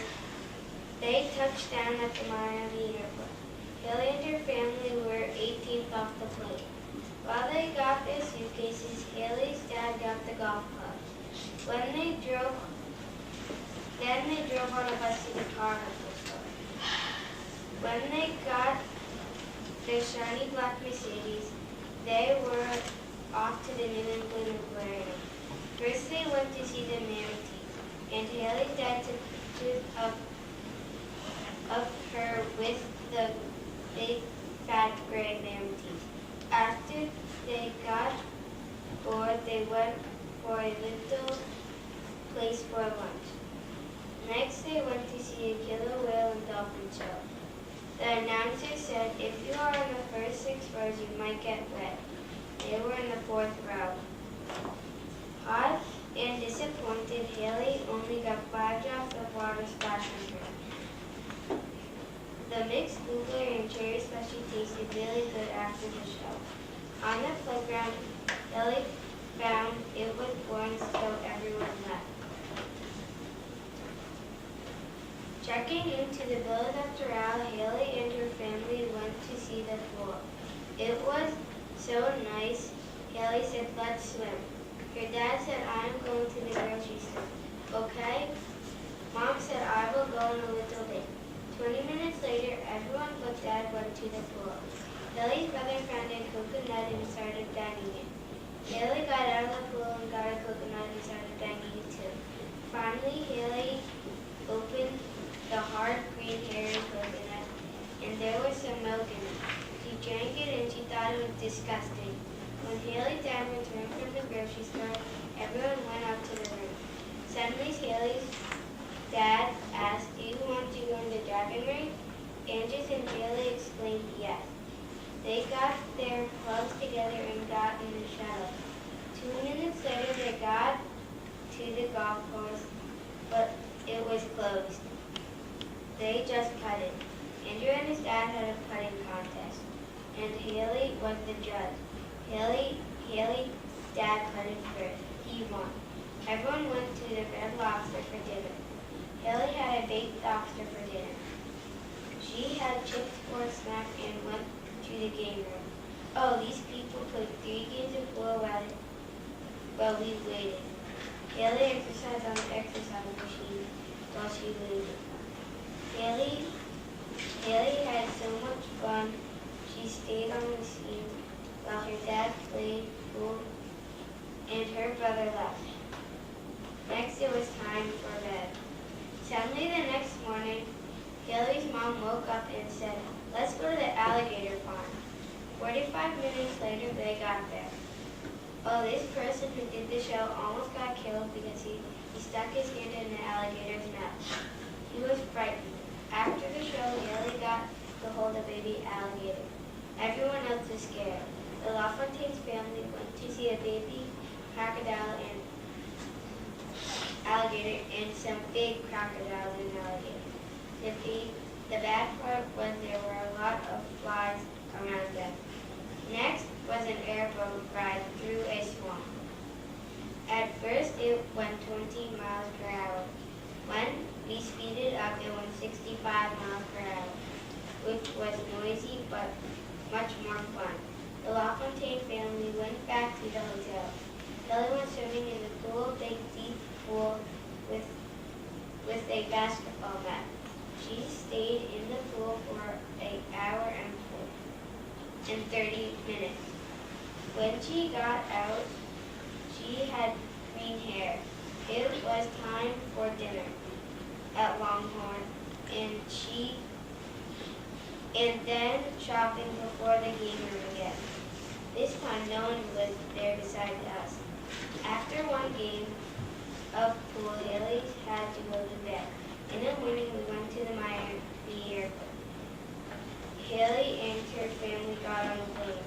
they touched down at the Miami airport. Haley and her family were 18th off the plane. While they got their suitcases, Haley's dad got the golf club. Then they drove on a bus to the car rental store. When they got their shiny black Mercedes, they were off to the New England Aquarium. First they went to see the manatees, and Haley's dad took pictures of her with the big fat gray manatees. After they got bored, they went for a little place for lunch. Next, they went to see a killer whale and dolphin show. The announcer said, if you are in the first 6 rows, you might get wet. They were in the 4th row. Hot and disappointed, Haley only got 5 drops of water splashed on her. The mixed blueberry and cherry slushy tasted really good after the show. On the playground, Haley found it was boring, so everyone left. Checking into the Villa Doctoral, Haley and her family went to see the pool. It was so nice. Haley said, let's swim. Her dad said, I am going to the grocery store. Okay? Mom said, I will go in a little bit. 20 minutes later, everyone but Dad went to the pool. Haley's brother found a coconut and started banging it. Haley got out of the pool and got a coconut and started banging it too. Finally, Haley opened the hard green hairy coconut, and there was some milk in it. She drank it and she thought it was disgusting. When Haley's dad returned from the grocery store, everyone went up to the room. Suddenly, Haley's dad asked, do you want to go in the dragon ring? Andrews and Haley explained yes. They got their clubs together and got in the shuttle. 2 minutes later, they got to the golf course, but it was closed. They just putted. Andrew and his dad had a putting contest, and Haley was the judge. Haley's dad putted first. He won. Everyone went to the Red Lobster for dinner. Haley had a baked lobster for dinner. She had chips for a snack and went to the game room. Oh, these people played 3 games of pool while we waited. Haley exercised on the exercise machine while she waited. Haley had so much fun. She stayed on the machine while her dad played pool and her brother left. Next, it was time for bed. Suddenly, the next morning, Haley's mom woke up and said, let's go to the alligator farm. 45 minutes later, they got there. Oh, this person who did the show almost got killed because he stuck his hand in the alligator's mouth. He was frightened. After the show, Haley got to hold a baby alligator. Everyone else was scared. The LaFontaine's family went to see a baby crocodile and alligator and some big crocodiles and alligators. The bad part was there were a lot of flies around them. Next was an airboat ride through a swamp. At first it went 20 miles per hour. When we speeded up, it went 65 miles per hour, which was noisy but much more fun. The LaFontaine family went back to the hotel. Haley went swimming in the cool, big, deep pool with a basketball net. She stayed in the pool for an hour and 30 minutes. When she got out, she had green hair. It was time for dinner at Longhorn, and then shopping before the game room again. This time, no one was there besides us. After one game of pool, Haley had to go to bed. In the morning, we went to the Miami airport. Haley and her family got on the plane.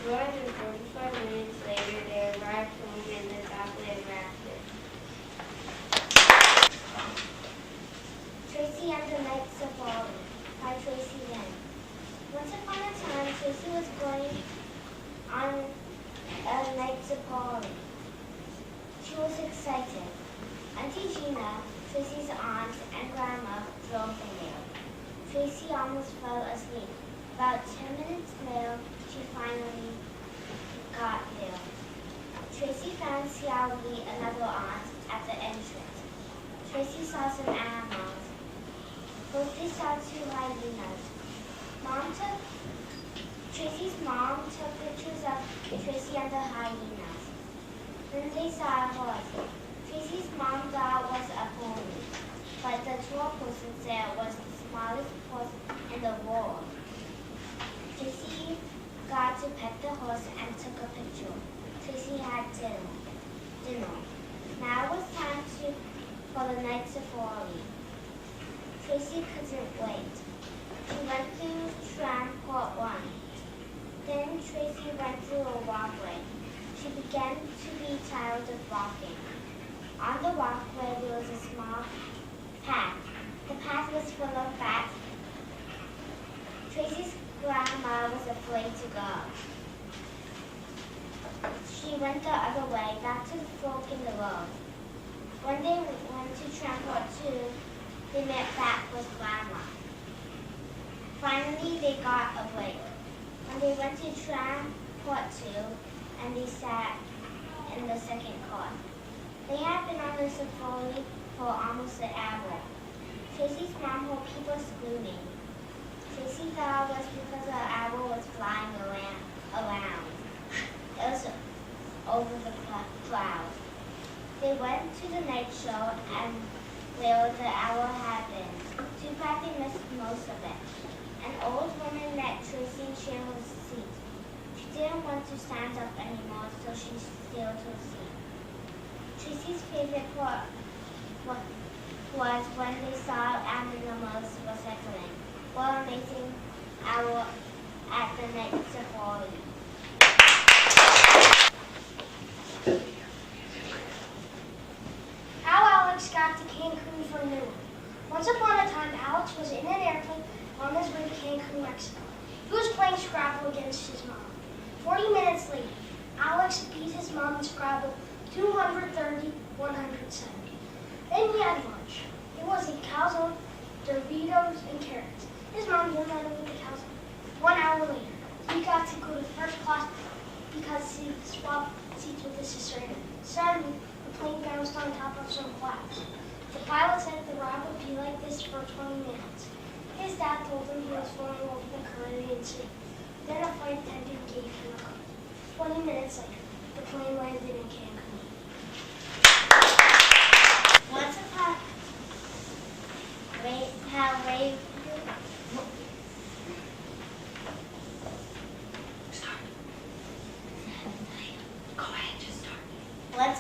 2 hours and 45 minutes later, they arrived home in the chocolate raptor. Tracy and the Knights of Bali by Tracy Lynn. Once upon a time, Tracy was going on a Knights of Bali. She was excited. Auntie Gina Tracy's aunt and grandma drove them there. Tracy almost fell asleep. About 10 minutes later, she finally got there. Tracy found Xiaoli, another aunt, at the entrance. Tracy saw some animals. First they saw 2 hyenas. Tracy's mom took pictures of Tracy and the hyenas. Then they saw a horse. Tracy's mom thought it was a pony, but the tour person said it was the smallest horse in the world. Tracy got to pet the horse and took a picture. Tracy had dinner. Now it was time for the night safari. Tracy couldn't wait. She went through Transport 1. Then Tracy went through a walkway. She began to be tired of walking. On the walkway there was a small path. The path was full of bats. Tracy's grandma was afraid to go. She went the other way, back to the fork in the road. When they went to Transport 2, they met back with Grandma. Finally, they got a break. When they went to Transport 2, and they sat in the second car. They had been on the safari for almost an hour. Tracy's mom heard people screaming. Tracy thought it was because the owl was flying around. It was over the clouds. They went to the night show and where the owl had been. Too bad they missed most of it. An old woman met Tracy and shared her seat. She didn't want to stand up anymore, so she stayed her seat. Tracy's favorite part was when they saw animals were settling. What amazing owl at the night safari. How Alex got to Cancun for noon. Once upon a time, Alex was in an airplane on his way to Cancun, Mexico. He was playing Scrabble against his mom. 40 minutes later, Alex beat his mom in Scrabble 230, 170. Then he had lunch. It was a calzone, Doritos, and carrots. His mom didn't let him eat the calzone. 1 hour later, he got to go to first class because he swapped seats with his sister. Suddenly, the plane bounced on top of some clouds. The pilot said the ride would be like this for 20 minutes. His dad told him he was flying over the Caribbean Sea. Then a flight attendant gave him a card. 20 minutes later, the plane landed in Cancun. Once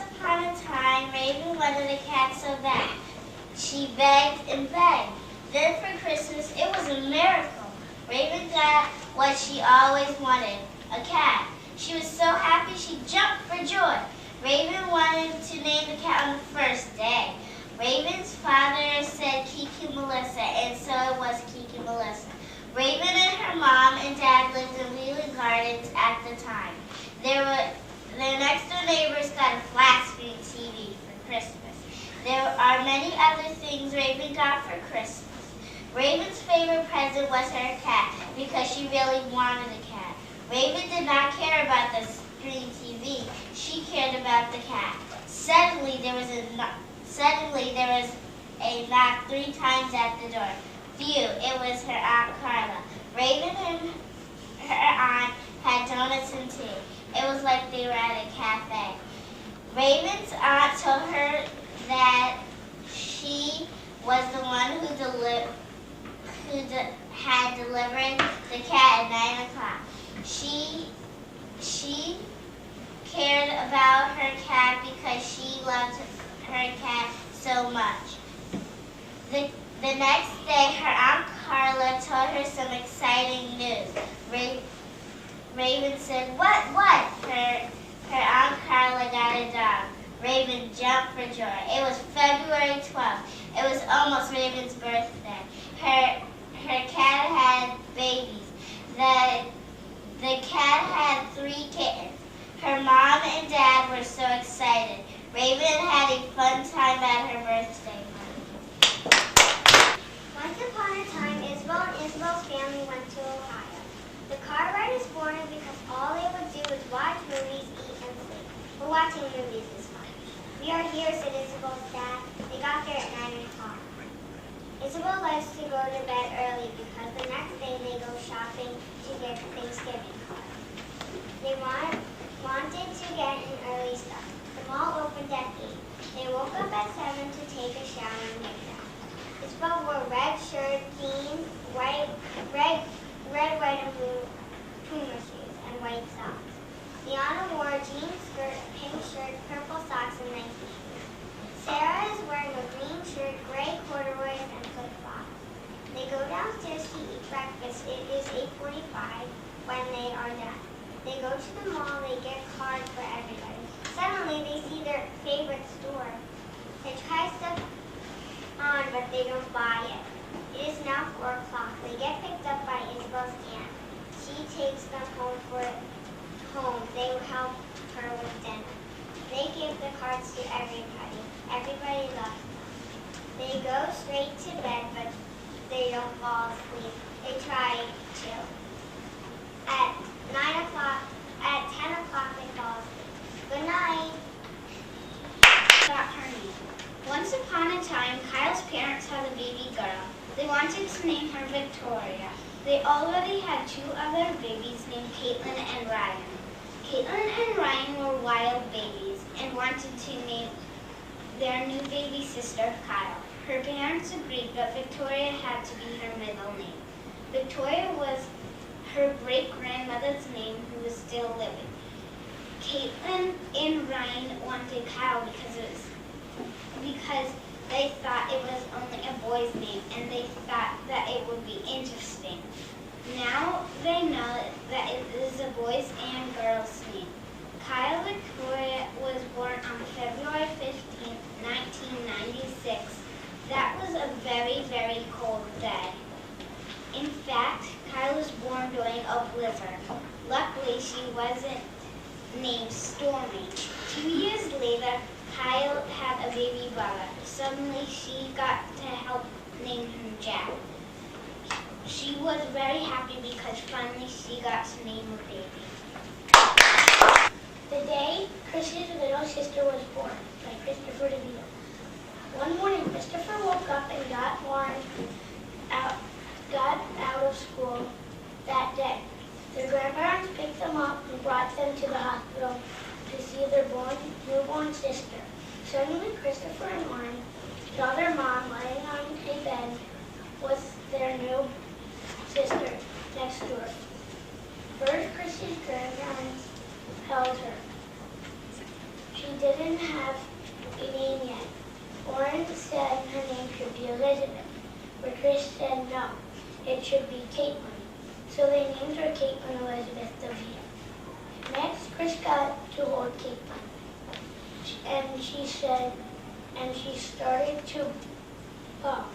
upon a time, Raven wanted a cat so bad. She begged and begged. Then for Christmas, it was a miracle. Raven got what she always wanted, a cat. She was so happy she jumped for joy. Raven wanted to name the cat on the first day. Raven's father said Kiki Melissa, and so it was Kiki Melissa. Raven and her mom and dad lived in Wheeling Gardens at the time. Their next door neighbors got a flat screen TV for Christmas. There are many other things Raven got for Christmas. Raven's favorite present was her cat because she really wanted a cat. Raven did not care about the screen TV. She cared about the cat. Suddenly there was a knock 3 times at the door. Phew, it was her Aunt Carla. Raven and her aunt had donuts and tea. It was like they were at a cafe. Raven's aunt told her that she was the one who had delivered the cat at 9 o'clock. She cared about her cat because she loved her cat so much. The next day, her Aunt Carla told her some exciting news. Raven said, What? Her Aunt Carla got a dog. Raven jumped for joy. It was February 12th. It was almost Raven's birthday. Her cat had babies. The cat had 3 kittens. Her mom and dad were so excited. Raven had a fun time at her birthday party. Once upon a time, Isabel and Isabel's family went to Ohio. The car ride is boring because all they would do is watch movies, eat, and sleep. But watching movies is fun. We are here, said Isabel's dad. They got there at 9 o'clock. Isabel likes to go to bed early because the next day they go shopping to get Thanksgiving cards. They wanted to get an early start. The mall opened at 8. They woke up at 7 to take a shower and make that. Isabel wore red shirt, jeans, red, white, and blue Puma shoes, and white socks. Liana wore a jean skirt, a pink shirt, purple socks, and Nike shoes. Sarah is wearing a green shirt, gray corduroys, and flip-flops. They go downstairs to eat breakfast. It is 8:45 when they are done. They go to the mall, they get cards for everybody. Suddenly, they see their favorite store. They try stuff on, but they don't buy it. It is now 4 o'clock. They get picked up by Isabel's aunt. She takes them home. They help her with dinner. They give the cards to everybody. Everybody loves them. They go straight to bed, but they don't fall asleep. They try to. At 10 o'clock, they fall asleep. Good night. Got her name. Once upon a time, Kyle's parents had a baby girl. They wanted to name her Victoria. They already had 2 other babies named Caitlin and Ryan. Caitlin and Ryan were wild babies and wanted to name their new baby sister Kyle. Her parents agreed, but Victoria had to be her middle name. Victoria was her great-grandmother's name, who was still living. Caitlin and Ryan wanted Kyle because they thought it was only a boy's name, and they thought that it would be interesting. Now they know that it is a boy's and girl's name. Kyle Victoria was born on February 15, 1996. That was a very, very cold day. In fact, Kyle was born during a blizzard. Luckily, she wasn't named Stormy. 2 years later, Kyle had a baby brother. Suddenly, she got to help name him Jack. She was very happy because finally she got to name a baby. The day Chris's little sister was born, by Christopher DeVito. One morning, Christopher woke up and got out of school that day. Their grandparents picked them up and brought them to the hospital to see their newborn sister. Suddenly, Christopher and Lauren saw their mom lying on a bed with their new sister next to her. First, Chrissy's grandparents held her. She didn't have a name yet. Lauren said her name should be Elizabeth, but Chris said no, it should be Caitlin. So they named her Caitlin Elizabeth DeVito. Next, Chris got to hold Caitlin, and she started to pump.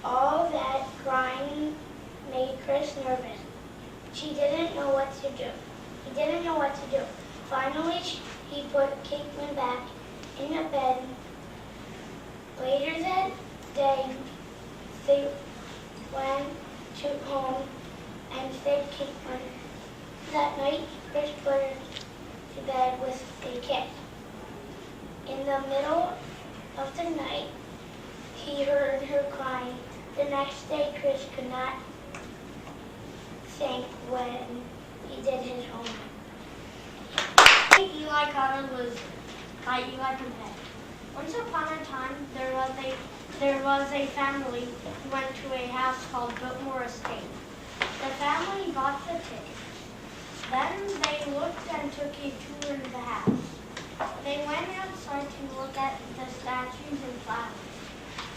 All that crying made Chris nervous. He didn't know what to do. Finally, he put Caitlin back in the bed. Later that day, they went to home and fed Caitlin. That night, Chris put her to bed with a kiss. In the middle of the night, he heard her crying. The next day, Chris could not think when he did his homework. Eli Collins was by Eli Compet. Once upon a time, there was a family who went to a house called Biltmore Estate. The family bought the ticket. Then they looked and took a tour of the house. They went outside to look at the statues and flowers.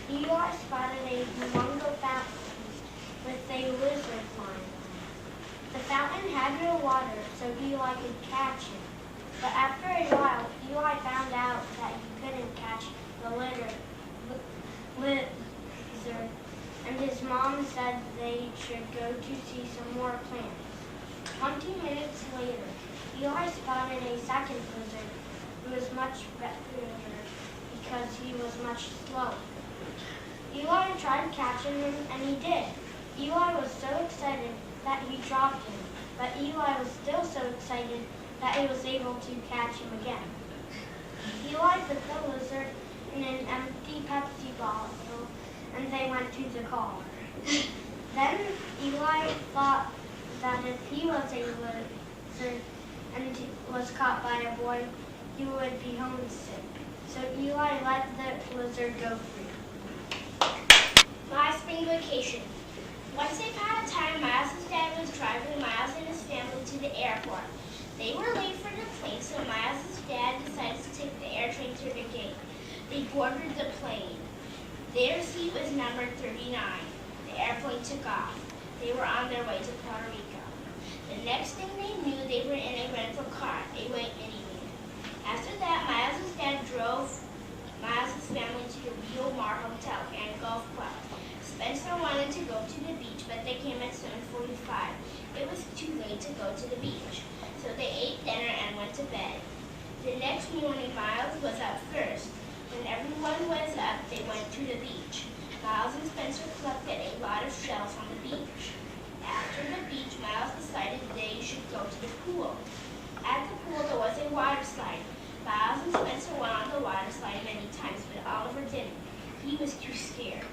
Eli spotted a humongous fountain with a lizard flying on it. The fountain had no water, so Eli could catch it. But after a while, Eli found out that he couldn't catch the lizard, and his mom said they should go to see some more plants. 20 minutes later, Eli spotted a second lizard who was much better because he was much slower. Eli tried catching him, and he did. Eli was so excited that he dropped him, but Eli was still so excited that he was able to catch him again. Eli put the lizard in an empty Pepsi bottle, and they went to the car. Then Eli thought that if he was a lizard and was caught by a boy, he would be homesick. So Eli let the lizard go free. My spring vacation. Once upon a time, Miles' dad was driving Miles and his family to the airport. They were late for the plane, so Miles' dad decided to take the air train to the gate. They boarded the plane. Their seat was number 39. The airplane took off. They were on their way to Puerto Rico. The next thing they knew, they were in a rental car, a white minivan. After that, Miles' dad drove Miles' family to the Rio Mar Hotel and Golf Club. Spencer wanted to go to the beach, but they came at 7:45. It was too late to go to the beach, so they ate dinner and went to bed. The next morning, Miles was up first. When everyone was up, they went to the beach. Miles and Spencer collected a lot of shells on the beach. After the beach, Miles decided they should go to the pool. At the pool, there was a water slide. Miles and Spencer went on the water slide many times, but Oliver didn't. He was too scared.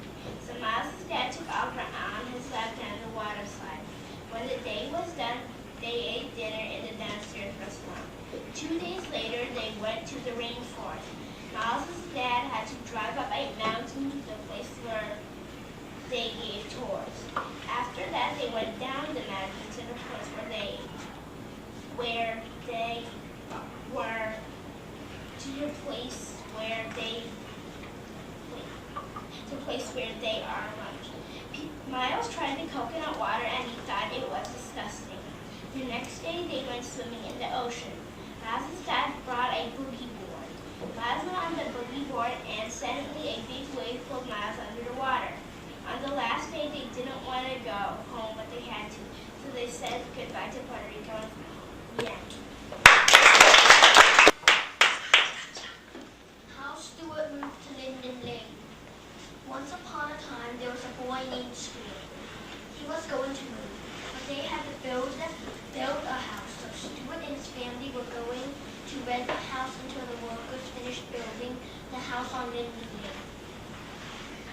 So Miles' dad took Oliver on his lap down the water slide. When the day was done, they ate dinner in the downstairs restaurant. 2 days later, they went to the rainforest. Miles' dad had to drive up a mountain to the place where they gave tours. After that, they went down the mountain to the place where they were are lunch. Miles tried the coconut water and he thought it was disgusting. The next day, they went swimming in the ocean. Miles' dad brought a boogie board. Miles went on the boogie board and suddenly a big wave pulled Miles under the water. On the last day, they didn't want to go home, but they had to. So they said goodbye to Puerto Rico and the end. How Stuart moved to Linden Lane. Once upon a time, there was a boy named Stuart. He was going to move, but they had to build a house. So Stuart and his family were going to rent the house until the workers finished building the house on Linden Lane.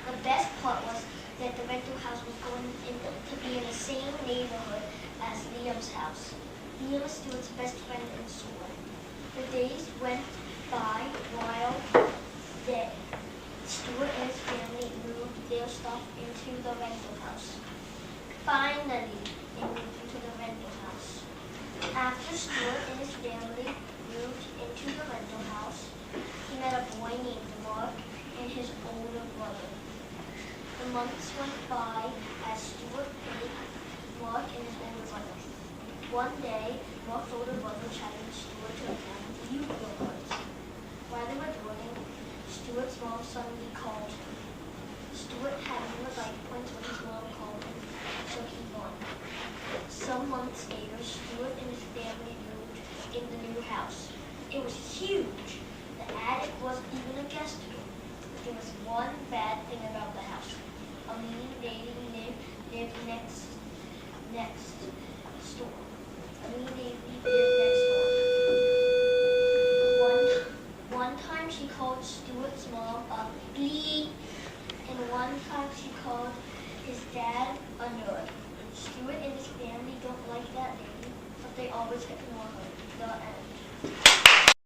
The best part was that the rental house was going to be in the same neighborhood as Liam's house. Liam is Stuart's best friend in school. The days went by while Stuart and his family moved their stuff into the rental house. Finally, they moved into the rental house. After Stuart and his family moved into the rental house, he met a boy named Mark and his older brother. The months went by as Stuart played Mark and his older brother. One day, Mark's older brother challenged Stuart to a game of Yu-Gi-Oh cards. While they were playing, Stuart's mom suddenly called him. Stuart had more life points when his mom called him, so he won. Some months later, Stuart and his family moved in the new house. It was huge. The attic wasn't even a guest room. But there was one bad thing about the house. A mean lady lived next door. A mean lady lived next door. One time she called Stuart's mom a bleep, and one time she called his dad a nerd. Stuart and his family don't like that lady, but they always ignore her. The end.